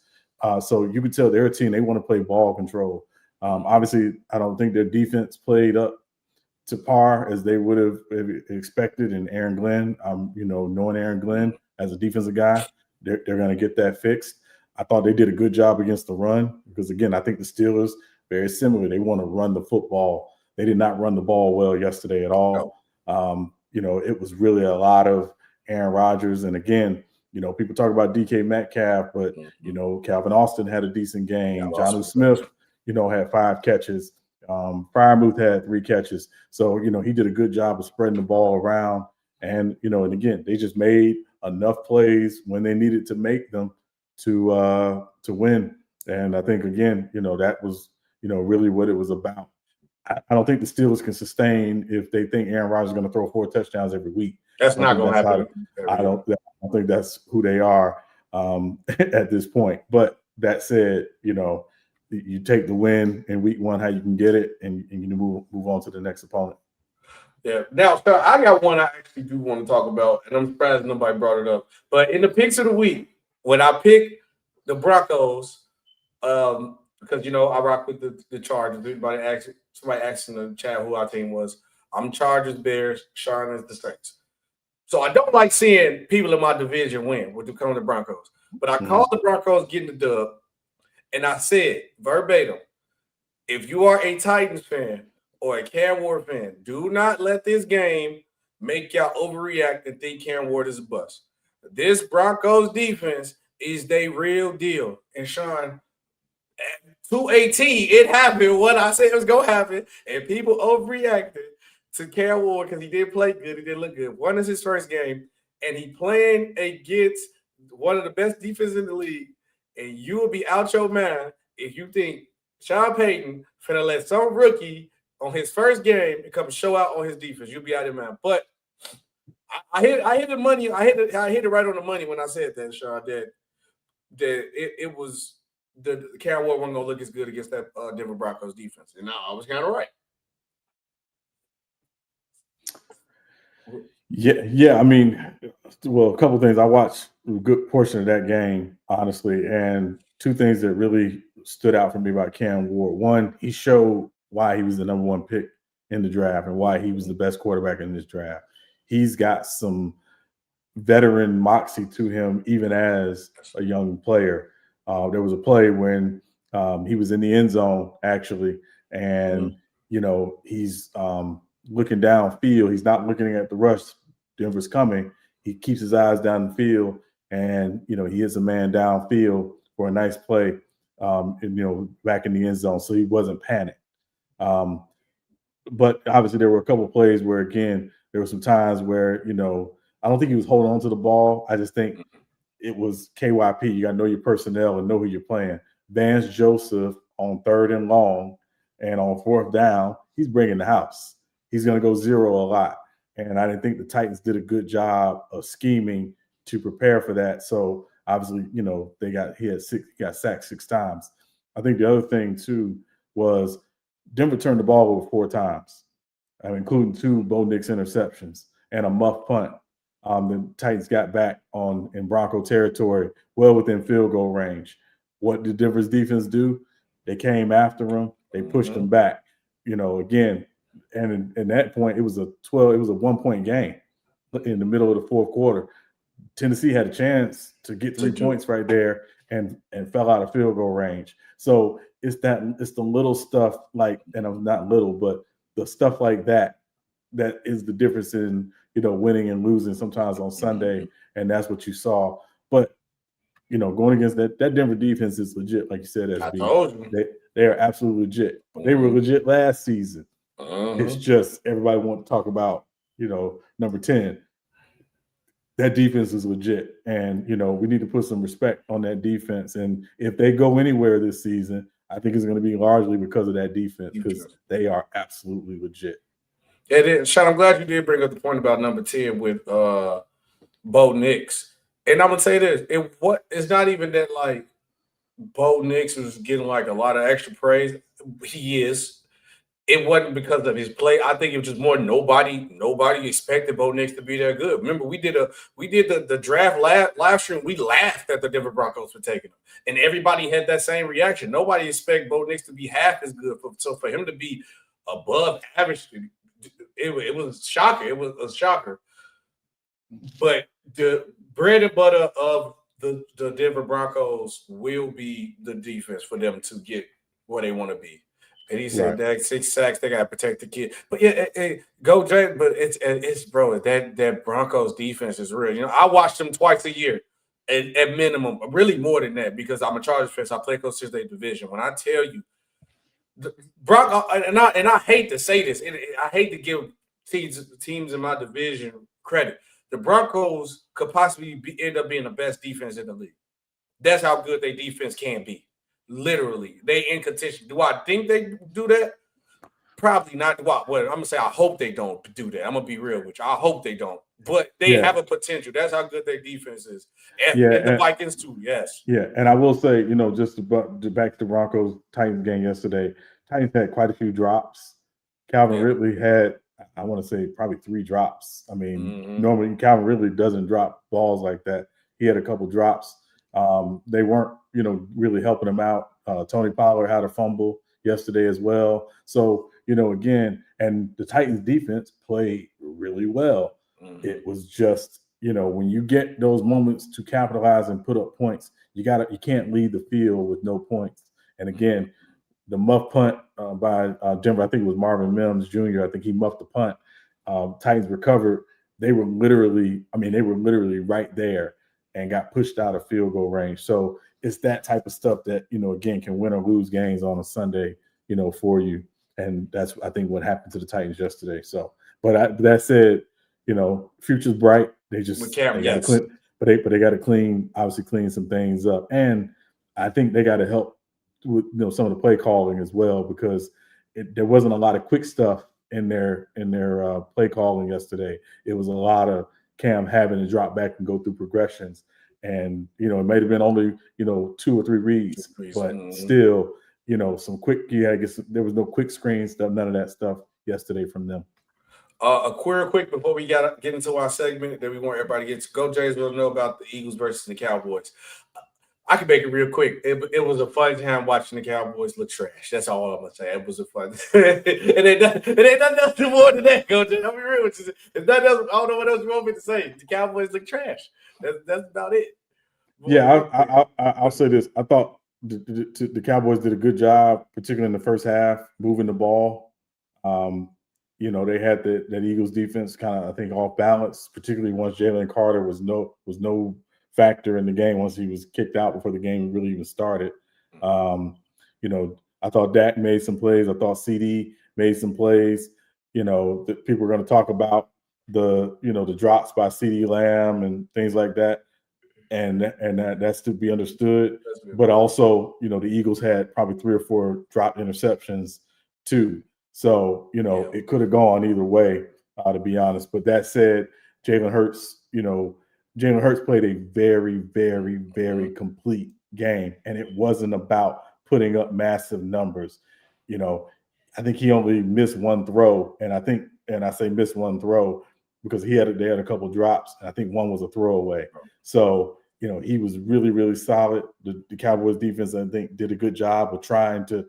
So you could tell their team, they want to play ball control. Obviously, I don't think their defense played up to par as they would have expected. And Aaron Glenn, knowing Aaron Glenn as a defensive guy, they're going to get that fixed. I thought they did a good job against the run because, again, I think the Steelers, very similar. They want to run the football. They did not run the ball well yesterday at all. It was really a lot of Aaron Rodgers. And, again, people talk about DK Metcalf, but, Calvin Austin had a decent game. Jonnu Smith, had 5 catches. Freiermuth had 3 catches. So, he did a good job of spreading the ball around. And, and again, they just made enough plays when they needed to make them to win. And I think, again, that was, really what it was about. I don't think the Steelers can sustain if they think Aaron Rodgers is going to throw 4 touchdowns every week. That's not going to happen. I don't think that's who they are at this point. But that said, you take the win in week 1, how you can get it, and you move on to the next opponent. Yeah. Now, sir, I got one I actually do want to talk about, and I'm surprised nobody brought it up. But in the picks of the week, when I picked the Broncos, because I rock with the Chargers. Somebody asked in the chat who our team was. I'm Chargers, Bears, Sean is the Saints. So I don't like seeing people in my division win with the coming to Broncos. But I called the Broncos getting the dub, and I said verbatim, if you are a Titans fan or a Cam Ward fan, do not let this game make y'all overreact and think Cam Ward is a bust. This Broncos defense is the real deal. And Sean, at 218, it happened. What I said was going to happen. And people overreacted to Cam Ward because he did play good. He did look good. One is his first game. And he playing against one of the best defenses in the league. And you will be out your mind if you think Sean Payton finna let some rookie on his first game come show out on his defense. You'll be out of your mind. But I hit the money. I hit it right on the money when I said that, Sean. That it was the Cam Ward wasn't gonna look as good against that Denver Broncos defense, and I was kind of right. Yeah. I mean, well, a couple of things. I watched a good portion of that game, honestly, and 2 things that really stood out for me about Cam Ward. One, he showed why he was the number 1 pick in the draft and why he was the best quarterback in this draft. He's got some veteran moxie to him, even as a young player. There was a play when he was in the end zone, actually, and, he's looking downfield. He's not looking at the rush. Denver's coming. He keeps his eyes down the field, and, he hits a man downfield for a nice play, back in the end zone. So he wasn't panicked. But obviously there were a couple of plays where, again, there were some times where, I don't think he was holding on to the ball. I just think it was KYP. You got to know your personnel and know who you're playing. Vance Joseph on 3rd and long and on 4th down, he's bringing the house. He's going to go 0 a lot. And I didn't think the Titans did a good job of scheming to prepare for that. So obviously, he got sacked 6 times. I think the other thing too was Denver turned the ball over 4 times, including 2 Bo Nix interceptions and a muff punt. The Titans got back in Bronco territory, well within field goal range. What did Denver's defense do? They came after them. They pushed them back. Again, and at that point, it was a 1-point game in the middle of the 4th quarter. Tennessee had a chance to get 3 points right there and fell out of field goal range. So it's the little stuff and I'm not little, but the stuff like that is the difference in, winning and losing sometimes on Sunday. And that's what you saw. But, going against that Denver defense is legit, like you said, SB. They are absolutely legit. They were legit last season. It's just everybody wants to talk about, number 10. That defense is legit. And, we need to put some respect on that defense. And if they go anywhere this season, I think it's going to be largely because of that defense, because they are absolutely legit. Yeah, Sean, I'm glad you did bring up the point about number 10 with Bo Nix. And I'm gonna say this: it's not even that like Bo Nix was getting like a lot of extra praise. He is. It wasn't because of his play. I think it was just more nobody expected Bo Nix to be that good. Remember, we did the draft live stream. We laughed at the Denver Broncos for taking him, and everybody had that same reaction. Nobody expected Bo Nix to be half as good. So for him to be above average, it was a shocker. It was a shocker. But the bread and butter of the Denver Broncos will be the defense for them to get where they want to be. And he said that 6 sacks, they got to protect the kid. But yeah, go Jay. But it's bro, that Broncos defense is real. You know, I watch them twice a year at minimum, really more than that, because I'm a Chargers fan. So I play close to their division. When I tell you, the Broncos, and I hate to say this, I hate to give teams in my division credit. The Broncos could possibly end up being the best defense in the league. That's how good their defense can be. Literally, they in contention. Do I think they do that? Probably not. Well, I'm gonna say I hope they don't do that. I'm gonna be real with you. I hope they don't. But they have a potential. That's how good their defense is. And the Vikings too. Yes. Yeah, and I will say, you know, just to back to the Broncos Titans game yesterday. Titans had quite a few drops. Calvin Ridley had, I want to say, probably 3 drops. I mean, normally Calvin Ridley doesn't drop balls like that. He had a couple drops. They weren't, you know, really helping him out. Tony Pollard had a fumble yesterday as well. So, you know, again, and the Titans defense played really well. It was just, you know, when you get those moments to capitalize and put up points, you can't leave the field with no points. And again, the muff punt by Denver, I think it was Marvin Mims Jr. I think he muffed the punt. Titans recovered. They were literally right there and got pushed out of field goal range. So it's that type of stuff that, you know, again, can win or lose games on a Sunday, you know, for you. And that's, I think, what happened to the Titans yesterday. So, but that said, you know, future's bright. They just got to clean, but they got to obviously clean some things up. And I think they got to help with, you know, some of the play calling as well, because there wasn't a lot of quick stuff in their play calling yesterday. It was a lot of Cam having to drop back and go through progressions. And, you know, it might have been only, you know, 2 or 3 reads, but still, you know, some quick, I guess there was no quick screen stuff, none of that stuff yesterday from them. Quick before we get into our segment that we want everybody to get to. Go Jays will know about the Eagles versus the Cowboys. I can make it real quick. It was a fun time watching the Cowboys look trash. That's all I'm gonna say. It was a fun. it ain't nothing more than that, Coach. I'll be real with you. It's nothing else. I don't know what else you want me to say. The Cowboys look trash. That's about it. Yeah, I'll say this. I thought the Cowboys did a good job, particularly in the first half, moving the ball. You know, they had that Eagles defense kind of, I think, off balance, particularly once Jalen Carter was no factor in the game once he was kicked out before the game really even started. You know, I thought Dak made some plays. I thought CD made some plays. You know, that people are going to talk about the drops by CD Lamb and things like that. And that's to be understood. But also, you know, the Eagles had probably 3 or 4 dropped interceptions too. So, you know, it could have gone either way, to be honest. But that said, Jalen Hurts played a very, very, very complete game. And it wasn't about putting up massive numbers. You know, I think he only missed 1 throw. And I say missed 1 throw because they had a couple drops. And I think 1 was a throwaway. So, you know, he was really, really solid. The Cowboys defense, I think, did a good job of trying to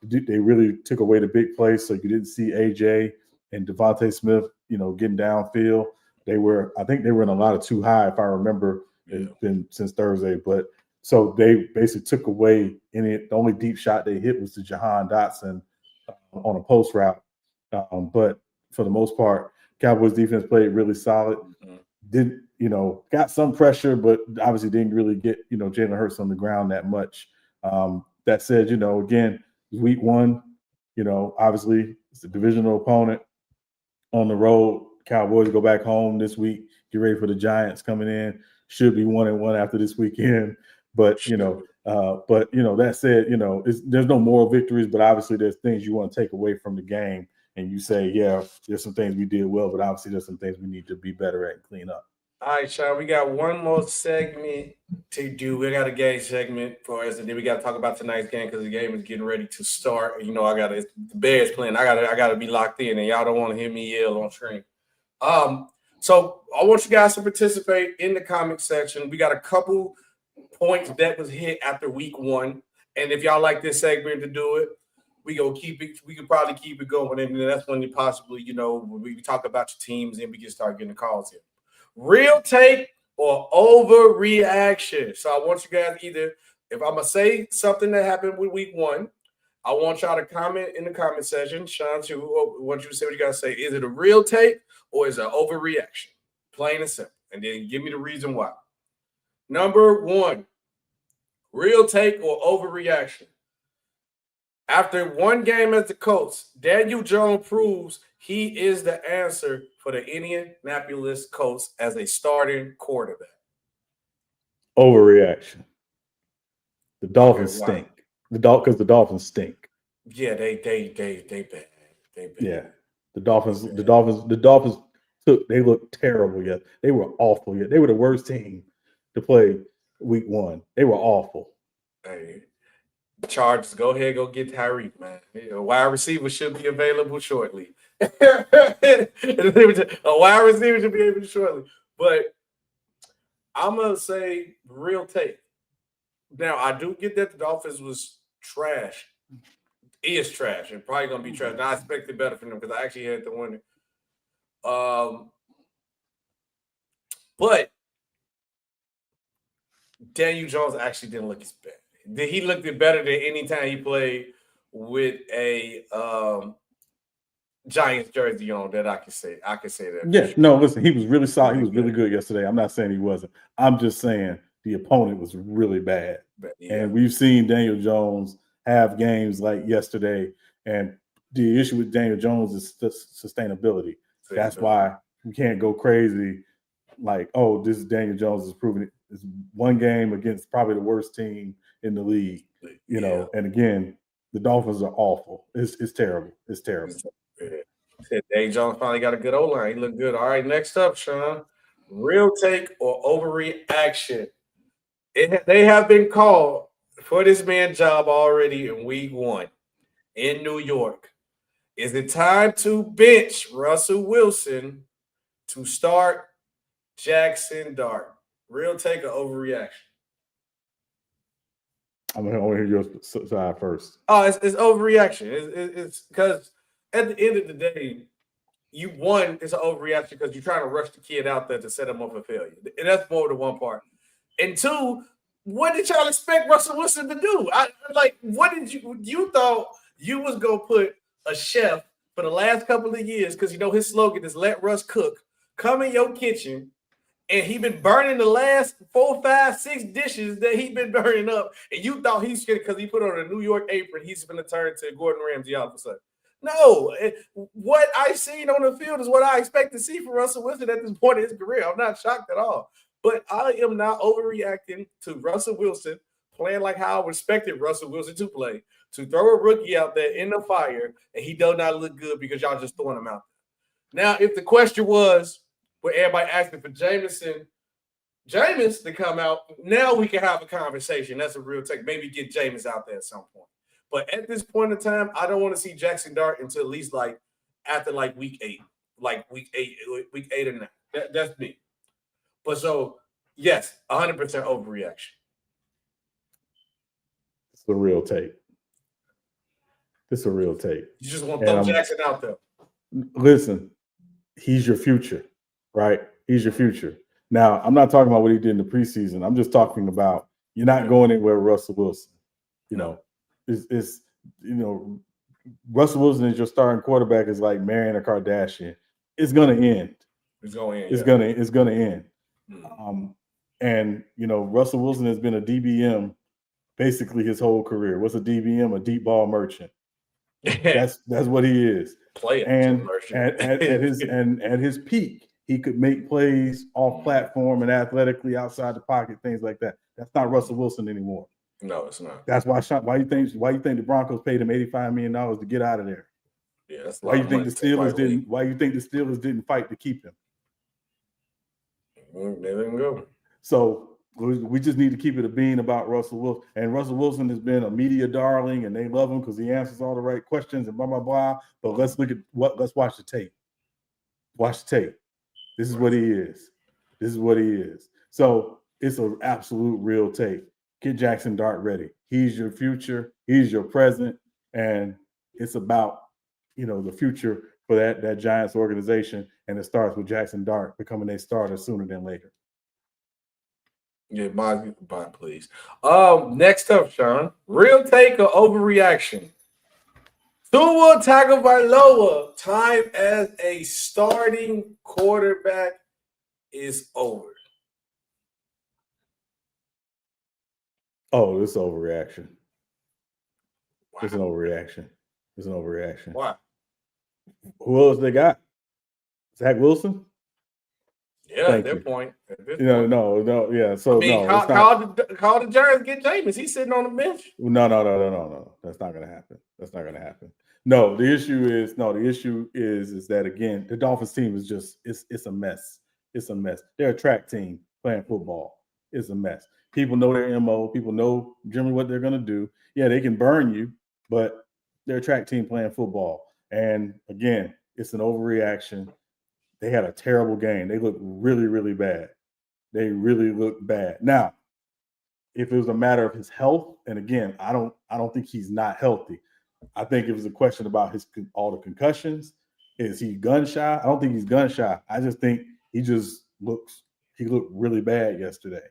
they really took away the big plays. So you didn't see AJ and Devontae Smith, you know, getting downfield. I think they were in a lot of too high, if I remember. It's been since Thursday. But so they basically took away the only deep shot they hit was to Jahan Dotson on a post route. But for the most part, Cowboys defense played really solid. Got some pressure, but obviously didn't really get, you know, Jalen Hurts on the ground that much. That said, you know, again, week 1, you know, obviously it's a divisional opponent on the road. Cowboys go back home this week, get ready for the Giants coming in. Should be 1-1 after this weekend. But, you know, But that said, there's no moral victories, but obviously there's things you want to take away from the game, and you say, yeah, there's some things we did well, but obviously there's some things we need to be better at and clean up. All right, Sean, we got one more segment to do. We got a game segment for us, and then we got to talk about tonight's game because the game is getting ready to start. The Bears playing. I gotta be locked in, and y'all don't want to hear me yell on stream. So I want you guys to participate in the comment section. We got a couple points that was hit after week 1, and if y'all like this segment to do it, we go keep it. We could probably keep it going, and then that's when you possibly, when we talk about your teams, and we can start getting the calls here. Real take or overreaction. So I want you guys either, if I'm going to say something that happened with week 1, I want y'all to comment in the comment section. Sean, I want you to say what you got to say. Is it a real take or is it an overreaction? Plain and simple. And then give me the reason why. Number 1, real take or overreaction. After one game as the coach, Daniel Jones proves he is the answer for the Indianapolis Colts as a starting quarterback. Overreaction. The Dolphins stink. Because the Dolphins stink. Yeah, they bad. They bad. Yeah, the Dolphins they looked terrible. Yet they were awful. Yet they were the worst team to play week 1. They were awful. Hey, Chargers, go ahead, go get Tyreek, man. A wide receiver should be available shortly. A wide receiver should be able shortly. But I'm going to say real take. Now, I do get that the Dolphins was trash. Is trash and probably going to be trash. And I expected better from them because I actually had to win it. But Daniel Jones actually didn't look as bad. He looked better than any time he played with a Giants jersey on that I can say that. Yeah, sure. No, listen, he was really solid. He was really good yesterday. I'm not saying he wasn't. I'm just saying the opponent was really bad. Yeah. And we've seen Daniel Jones have games like yesterday. And the issue with Daniel Jones is sustainability. That's why we can't go crazy like, oh, this is Daniel Jones is proving it. It's one game against probably the worst team in the league, and again, the Dolphins are awful. It's terrible. It's terrible. Daniel Jones finally got a good O-line. He looked good. All right, next up, Sean. Real take or overreaction. They have been called for this man's job already in week 1 in New York. Is it time to bench Russell Wilson to start Jackson Dart? Real take or overreaction? I'm going to hear your side first. Oh, it's overreaction. It's because at the end of the day, it's an overreaction because you're trying to rush the kid out there to set him up for failure. And that's more the one part. And 2, what did y'all expect Russell Wilson to do? What did you thought you was going to put a chef for the last couple of years because, his slogan is let Russ cook, come in your kitchen, and he been burning the last 4, 5, 6 dishes that he been burning up. And you thought he's going to, because he put on a New York apron, he's going to turn to Gordon Ramsay all of a sudden. No, what I've seen on the field is what I expect to see from Russell Wilson at this point in his career. I'm not shocked at all. But I am not overreacting to Russell Wilson playing like how I respected Russell Wilson to play, to throw a rookie out there in the fire, and he does not look good because y'all just throwing him out there. Now, if the question was, where everybody asking for Jameis to come out, now we can have a conversation. That's a real take. Maybe get Jameis out there at some point. But at this point in time, I don't want to see Jackson Dart until at least after week 8. Week 8 or 9. That's me. But so, yes, 100% overreaction. It's a real take. It's a real take. You just want to throw Jackson out there. Listen, he's your future, right? He's your future. Now, I'm not talking about what he did in the preseason. I'm just talking about you're not going anywhere with Russell Wilson. Russell Wilson is your starting quarterback is like marrying a Kardashian. It's going to end. It's going to end. And Russell Wilson has been a DBM basically his whole career. What's a DBM? A deep ball merchant. That's what he is. And at his peak, he could make plays off platform and athletically outside the pocket, things like that. That's not Russell Wilson anymore. No, it's not. That's why you think the Broncos paid him $85 million to get out of there? Yeah, that's a Why lot you of think money the to take Steelers right away. didn't? Why you think the Steelers didn't fight to keep him? There didn't go. So we just need to keep it a bean about Russell Wilson. And Russell Wilson has been a media darling, and they love him because he answers all the right questions and blah blah blah. But let's watch the tape. Watch the tape. This is what he is. This is what he is. So it's an absolute real tape. Get Jackson Dart ready. He's your future. He's your present, and it's about the future for that Giants organization. And it starts with Jackson Dart becoming a starter sooner than later. Yeah, buy please. Next up, Sean. Real take or overreaction? Tua Tagovailoa time as a starting quarterback is over. Oh, it's an overreaction. Wow. It's an overreaction. It's an overreaction. Why? Who else they got? Zach Wilson? Yeah, at that point. No, yeah. So call the Giants, get Jameis. He's sitting on the bench. No. That's not gonna happen. That's not gonna happen. No, the issue is that again, the Dolphins team is just it's a mess. It's a mess. They're a track team playing football. It's a mess. People know their MO. People know generally what they're gonna do. Yeah, they can burn you, but they're a track team playing football. And again, it's an overreaction. They had a terrible game. They looked really, really bad. They really looked bad. Now, if it was a matter of his health, and again, I don't think he's not healthy. I think it was a question about all the concussions. Is he gun shy? I don't think he's gun shy. I just think he looked really bad yesterday.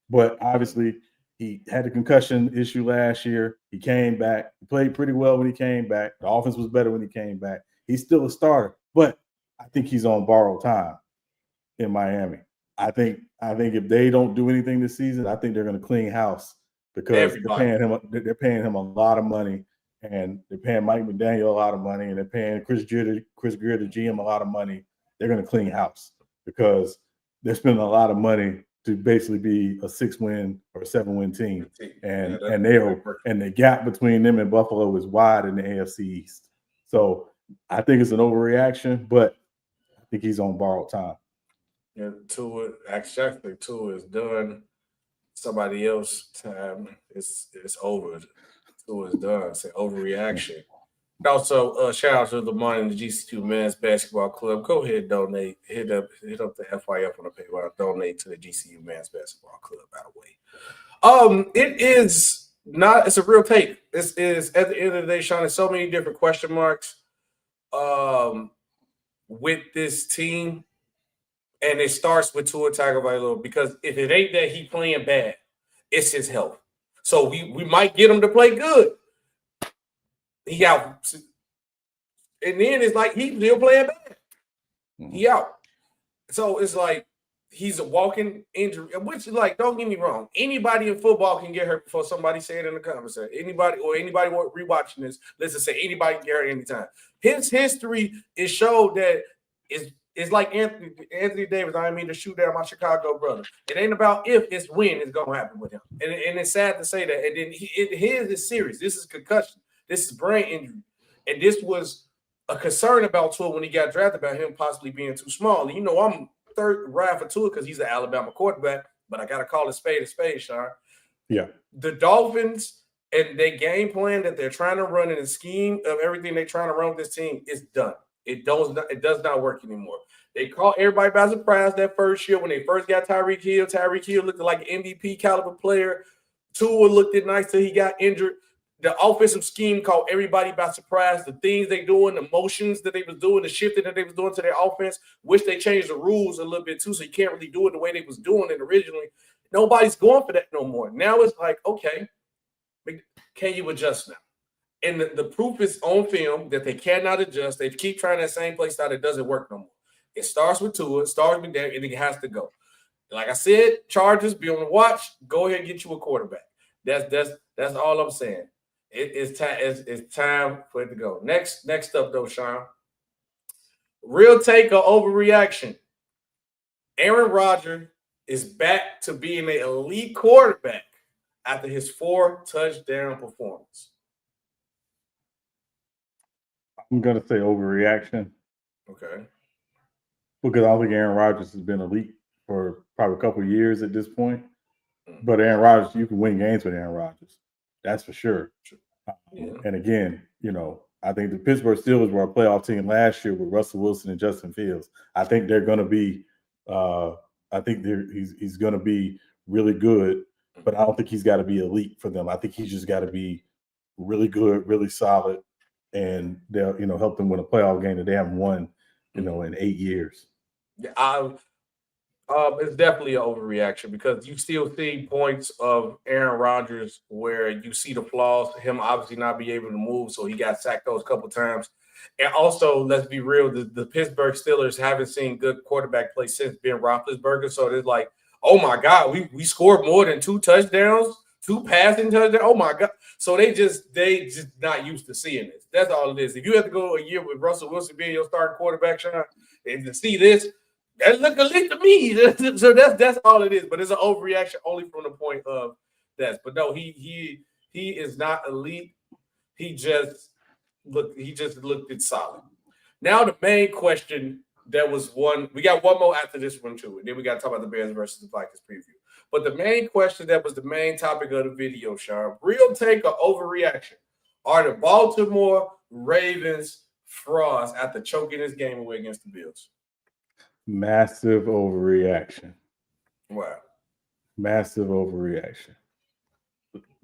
But obviously, he had the concussion issue last year. He came back. He played pretty well when he came back. The offense was better when he came back. He's still a starter, but I think he's on borrowed time in Miami. I think if they don't do anything this season, I think they're going to clean house because they're paying him a lot of money, and they're paying Mike McDaniel a lot of money, and they're paying Chris Greer, the GM, a lot of money. They're going to clean house because they're spending a lot of money to basically be a 6-win or a 7-win team, and the gap between them and Buffalo is wide in the AFC East. So I think it's an overreaction, but I think he's on borrowed time. Yeah, Tua is done. Somebody else time. It's over. Tua is done. It's an overreaction. Also, shout out to Lamar and the GCU Men's Basketball Club. Go ahead, donate. Hit up the FYF on the paper. Donate to the GCU Men's Basketball Club, by the way. It is not. It's a real take. This is at the end of the day, Sean. There's so many different question marks. With this team, and it starts with Tua Tagovailoa, because if it ain't that he playing bad, it's his health. So we might get him to play good. He out, and then it's like he's still playing bad. He out. So it's like he's a walking injury, which is like, don't get me wrong, anybody in football can get hurt before somebody say it in the comments. Anybody rewatching this, let's just say anybody can get hurt anytime. His history is showed that it's like Anthony Davis. I mean to shoot down my Chicago brother. It ain't about if, it's when it's gonna happen with him. And it's sad to say that. And then his is serious. This is concussion. This is brain injury. And this was a concern about Tua when he got drafted, about him possibly being too small. And I'm third ride for Tua because he's an Alabama quarterback, but I got to call a spade, Sean. Yeah. The Dolphins and their game plan that they're trying to run in the scheme of everything they're trying to run with this team is done. It does not work anymore. They caught everybody by surprise that first year when they first got Tyreek Hill. Tyreek Hill looked like an MVP caliber player. Tua looked nice till he got injured. The offensive scheme caught everybody by surprise. The things they doing, the motions that they was doing, the shifting that they was doing to their offense, which they changed the rules a little bit too, so you can't really do it the way they was doing it originally. Nobody's going for that no more. Now it's like, okay, can you adjust now? And the proof is on film that they cannot adjust. They keep trying that same play style. It doesn't work no more. It starts with Tua, it starts with that, and it has to go. Like I said, Chargers, be on the watch. Go ahead and get you a quarterback. That's all I'm saying. It's time for it to go. Next up, though, Sean. Real take or overreaction? Aaron Rodgers is back to being an elite quarterback after his 4-touchdown performance? I'm gonna say overreaction. Okay. Because I don't think Aaron Rodgers has been elite for probably a couple of years at this point. But Aaron Rodgers, you can win games with Aaron Rodgers. That's for sure. Yeah. And again, I think the Pittsburgh Steelers were a playoff team last year with Russell Wilson and Justin Fields. I think they're going to be. He's going to be really good, but I don't think he's got to be elite for them. I think he's just got to be really good, really solid, and they'll help them win a playoff game that they haven't won, in 8 years. Yeah, it's definitely an overreaction because you still see points of Aaron Rodgers where you see the flaws, him obviously not be able to move, so he got sacked those couple times. And also, let's be real, the Pittsburgh Steelers haven't seen good quarterback play since Ben Roethlisberger, so it's like, oh my God, we scored more than 2 touchdowns, 2 passing touchdowns. Oh my God. So they just not used to seeing this. That's all it is. If you have to go a year with Russell Wilson being your starting quarterback, Sean, and to see this, that look elite to me. So that's all it is. But it's an overreaction only from the point of that. But no, he is not elite. He just looked it solid. Now the main question that was one, we got one more after this one too, and then we got to talk about the Bears versus the Vikings preview. But the main question that was the main topic of the video, Sean, real take or overreaction? Are the Baltimore Ravens frauds after choking this game away against the Bills? Massive overreaction. Wow. Massive overreaction.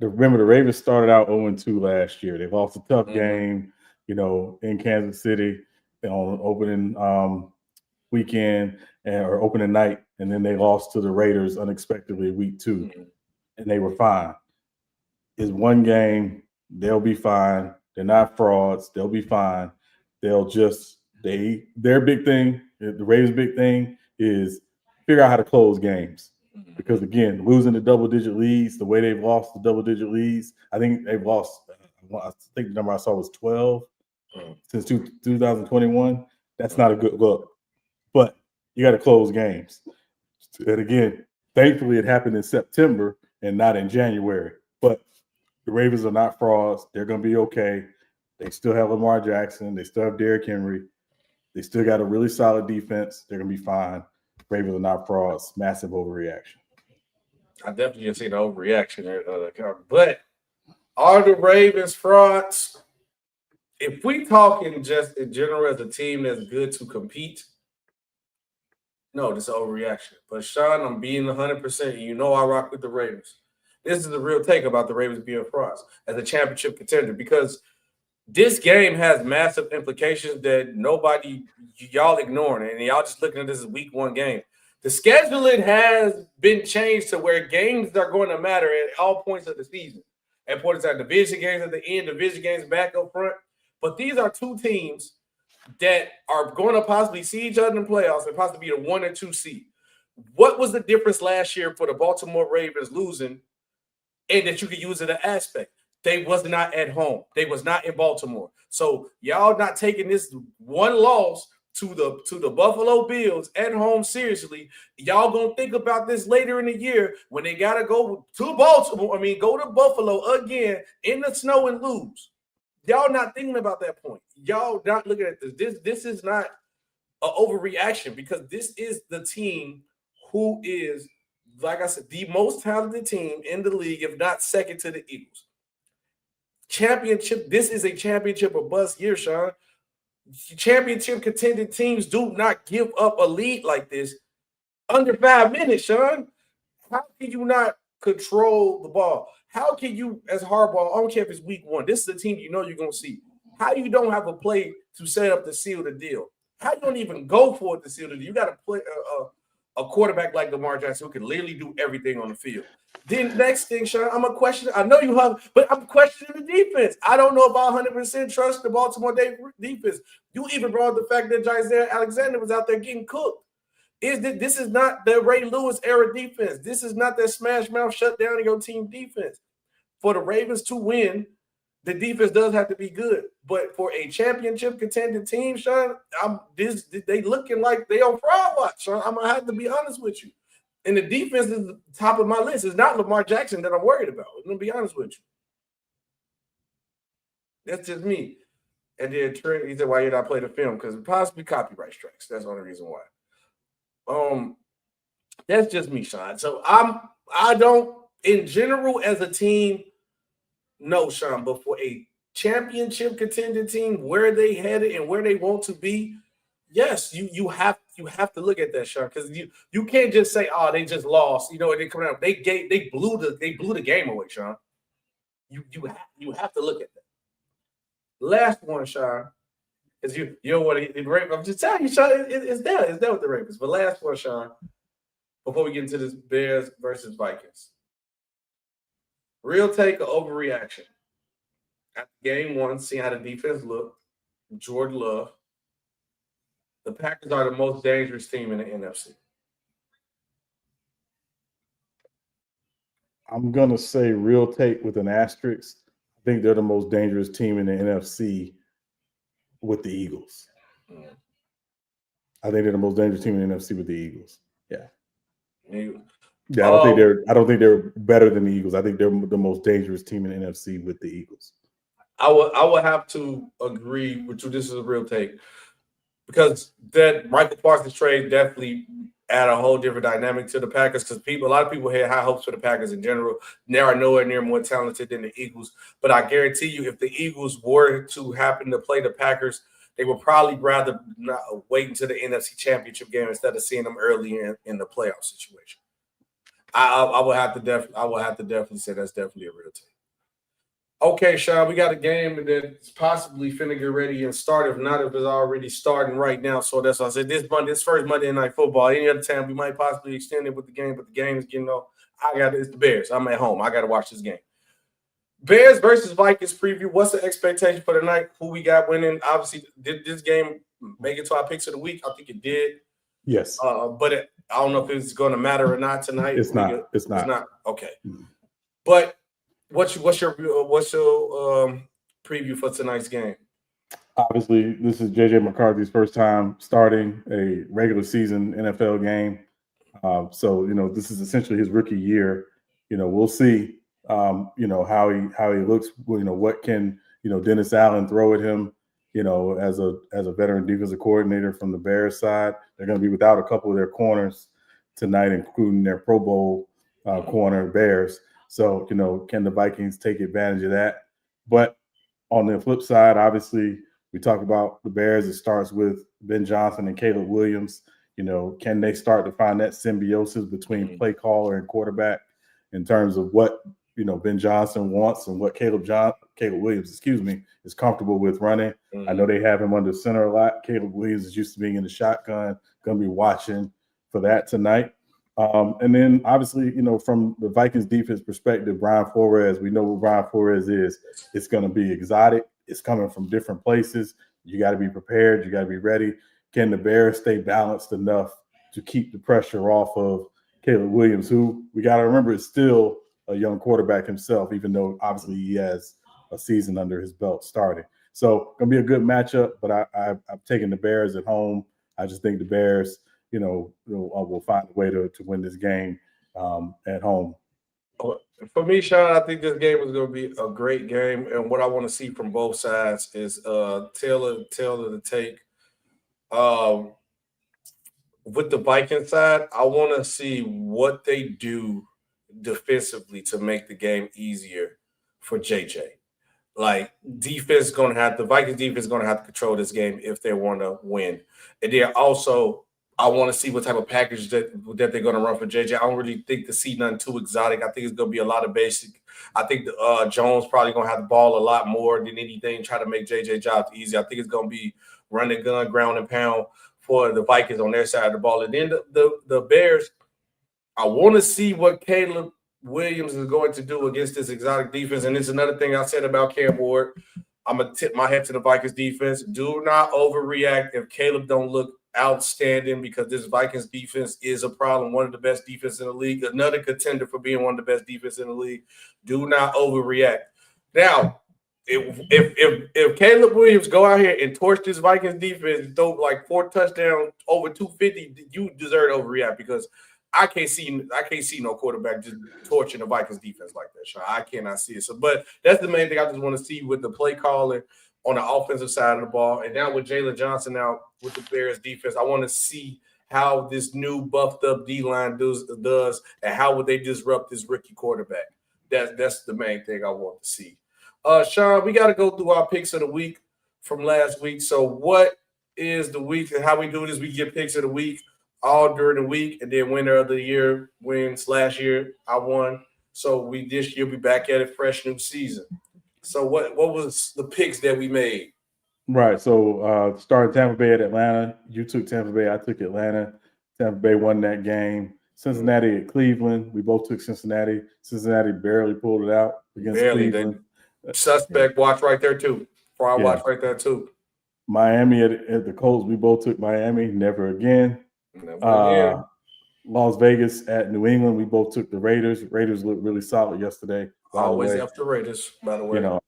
Remember, the Ravens started out 0-2 last year. They lost a tough game, in Kansas City on opening weekend or opening night, and then they lost to the Raiders unexpectedly week 2, and they were fine. It's one game. They'll be fine. They're not frauds. They'll be fine. They'll just their big thing, the Ravens' big thing is figure out how to close games. Because again, losing the double-digit leads, the way they've lost the double-digit leads, I think they've lost. I think the number I saw was 12 since 2021. That's not a good look. But you got to close games. And again, thankfully, it happened in September and not in January. But the Ravens are not frauds. They're going to be okay. They still have Lamar Jackson. They still have Derrick Henry. They still got a really solid defense. They're going to be fine. Ravens are not frauds. Massive overreaction. I definitely just see the overreaction there. But are the Ravens frauds? If we talking just in general as a team that's good to compete, no, this is an overreaction. But Sean, I'm being 100%. You know I rock with the Ravens. This is the real take about the Ravens being frauds as a championship contender because this game has massive implications that y'all ignoring, and y'all just looking at this as week 1 game. The scheduling has been changed to where games are going to matter at all points of the season. At points at division games at the end, division games back up front. But these are 2 teams that are going to possibly see each other in the playoffs and possibly be the 1 or 2 seed. What was the difference last year for the Baltimore Ravens losing, and that you could use it as an aspect? They was not at home. They was not in Baltimore. So y'all not taking this one loss to the Buffalo Bills at home seriously. Y'all gonna think about this later in the year when they gotta go to Baltimore. Go to Buffalo again in the snow and lose. Y'all not thinking about that point. Y'all not looking at this. This is not an overreaction because this is the team who is, like I said, the most talented team in the league, if not second to the Eagles. Championship. This is a championship or bust year, Sean. Championship contending teams do not give up a lead like this under 5 minutes, Sean. How can you not control the ball? How can you, as hardball, I don't care if it's week 1, this is a team you know you're going to see. How you don't have a play to set up to seal the deal? How you don't even go for it to seal the deal? You got to play a quarterback like Lamar Jackson who can literally do everything on the field. Then next thing, Sean, I'm a question. I know you have, but I'm questioning the defense. I don't know if I 100% trust the Baltimore defense. You even brought up the fact that Jair Alexander was out there getting cooked. This is not the Ray Lewis era defense. This is not that smash mouth shut down your team defense. For the Ravens to win, the defense does have to be good. But for a championship contending team, Sean, they looking like they on fraud watch, Sean. I'm gonna have to be honest with you. And the defense is the top of my list. It's not Lamar Jackson that I'm worried about. I'm going to be honest with you. That's just me. And then Trent, he said, why you not play the film? Because possibly copyright strikes. That's the only reason why. That's just me, Sean. So I don't, in general, as a team, no, Sean, but for a championship contending team, where they headed and where they want to be, yes, you have to look at that, Sean, because you can't just say, oh, they just lost. You know, and they come out, they blew the game away, Sean. You have to look at that. Last one, Sean, is you don't want to rape. I'm just telling you, Sean, it's there with the Ravens. But last one, Sean, before we get into this Bears versus Vikings. Real take or overreaction? After game one, seeing how the defense looked, Jordan Love, the Packers are the most dangerous team in the NFC. I'm going to say real take with an asterisk. I think they're the most dangerous team in the NFC with the Eagles. I think they're the most dangerous team in the NFC with the Eagles. Yeah. Yeah, I don't think they're better than the Eagles. I think they're the most dangerous team in the NFC with the Eagles. I would have to agree with you. This is a real take because that Micah Parsons trade definitely add a whole different dynamic to the Packers because a lot of people had high hopes for the Packers in general. They are nowhere near more talented than the Eagles. But I guarantee you, if the Eagles were to happen to play the Packers, they would probably rather not wait until the NFC Championship game instead of seeing them early in the playoff situation. I would have to definitely say that's definitely a real take. Okay, Sean, we got a game that's possibly finna get ready and start. If not, if it's already starting right now. So that's why I said this first Monday Night Football. Any other time we might possibly extend it with the game, but the game is getting off. It's the Bears. I'm at home. I got to watch this game. Bears versus Vikings preview. What's the expectation for the night? Who we got winning? Obviously, did this game make it to our picks of the week? I think it did. Yes. But I don't know if it's going to matter or not tonight. It's not. It's not. Okay. But what's your preview for tonight's game? Obviously, this is J.J. McCarthy's first time starting a regular season NFL game. So, this is essentially his rookie year. We'll see, how he looks. What can, Dennis Allen throw at him, as a veteran defensive coordinator from the Bears side. They're going to be without a couple of their corners tonight, including their Pro Bowl corner Bears. So, can the Vikings take advantage of that? But on the flip side, obviously, we talk about the Bears. It starts with Ben Johnson and Caleb Williams. Can they start to find that symbiosis between play caller and quarterback in terms of what, Ben Johnson wants and what Caleb Williams, is comfortable with running? Mm-hmm. I know they have him under center a lot. Caleb Williams is used to being in the shotgun. Going to be watching for that tonight. And then obviously, from the Vikings defense perspective, Brian Flores, we know what Brian Flores is. It's going to be exotic. It's coming from different places. You got to be prepared. You got to be ready. Can the Bears stay balanced enough to keep the pressure off of Caleb Williams, who we got to remember is still a young quarterback himself, even though obviously he has a season under his belt starting. So going to be a good matchup, but I've taken the Bears at home. I just think the Bears – will find a way to win this game at home. For me, Sean, I think this game is going to be a great game. And what I want to see from both sides is Taylor to take. With the Viking side, I want to see what they do defensively to make the game easier for JJ. Like the Vikings defense is going to have to control this game if they want to win. And then also, I want to see what type of package that they're going to run for JJ. I don't really think to see nothing too exotic. I think it's going to be a lot of basic. I think Jones probably going to have the ball a lot more than anything, try to make JJ jobs easy. I think it's going to be run and gun, ground and pound for the Vikings on their side of the ball. And then the Bears, I want to see what Caleb Williams is going to do against this exotic defense. And it's another thing I said about Cam Ward. I'm going to tip my head to the Vikings defense. Do not overreact if Caleb don't look outstanding, because this Vikings defense is a problem. One of the best defense in the league, another contender for being one of the best defense in the league. Do not overreact. Now, if Caleb Williams go out here and torch this Vikings defense, throw like 4 touchdowns over 250, you deserve to overreact, because I can't see no quarterback just torching the Vikings defense like that, Sean. I cannot see it. So, but that's the main thing I just want to see with the play calling on the offensive side of the ball. And now with Jalen Johnson out with the Bears defense, I want to see how this new buffed up D-line does and how would they disrupt this rookie quarterback. That's the main thing I want to see. Sean, we got to go through our picks of the week from last week. So what is the week and how we do this? We get picks of the week all during the week, and then winner of the year wins. Last year I won. So this year we back at it, fresh new season. So what was the picks that we made? Right. So starting Tampa Bay at Atlanta. You took Tampa Bay. I took Atlanta. Tampa Bay won that game. Cincinnati at Cleveland. We both took Cincinnati. Cincinnati barely pulled it out against Cleveland. Suspect watch right there too. Watch right there too. Miami at the Colts. We both took Miami. Never again. Las Vegas at New England. We both took the Raiders. Raiders looked really solid yesterday. Always after Raiders, by the way.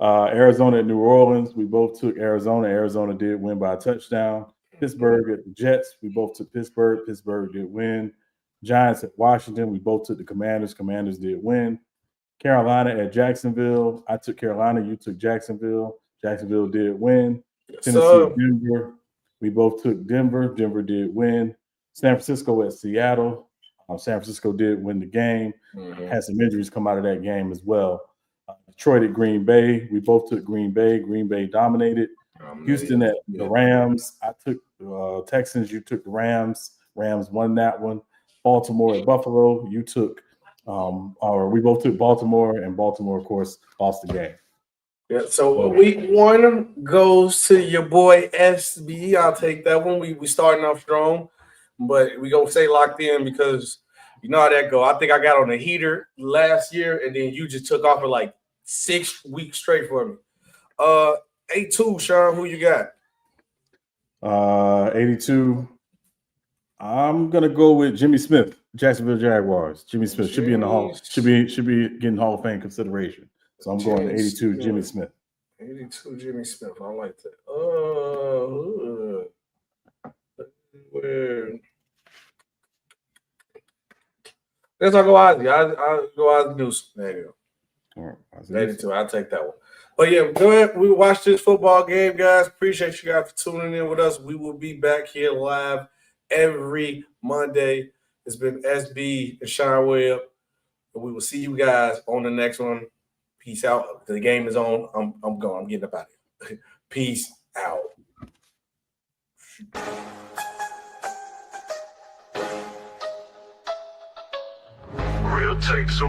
Arizona at New Orleans. We both took Arizona. Arizona did win by a touchdown. Pittsburgh at the Jets. We both took Pittsburgh. Pittsburgh did win. Giants at Washington. We both took the Commanders. Commanders did win. Carolina at Jacksonville. I took Carolina. You took Jacksonville. Jacksonville did win. Tennessee at Denver. We both took Denver. Denver did win. San Francisco at Seattle. San Francisco did win the game. Had some injuries come out of that game as well. Detroit at Green Bay. We both took Green Bay. Green Bay dominated. Houston at the Rams. I took Texans. You took the Rams. Rams won that one. Baltimore at Buffalo. You took we both took Baltimore, and Baltimore, of course, lost the game. Yeah, so week one goes to your boy SB. I'll take that one. We starting off strong, but we gonna stay locked in because you know how that go. I think I got on the heater last year, and then you just took off for like 6 weeks straight for me. 82, Sean, who you got? 82. I'm gonna go with Jimmy Smith, Jacksonville Jaguars. Jimmy Smith should be in the hall. Should be getting Hall of Fame consideration. So I'm going to 82, Jimmy Smith. 82, Jimmy Smith. I like that. Let's not go Ozzy. I'll go Ozzy Newsome. There you go. All right, 82. I'll take that one. But yeah, go ahead. We watched this football game, guys. Appreciate you guys for tuning in with us. We will be back here live every Monday. It's been SB and Sean Webb. And we will see you guys on the next one. Peace out. The game is on. I'm going. I'm getting up out of here. Peace out. Real takes.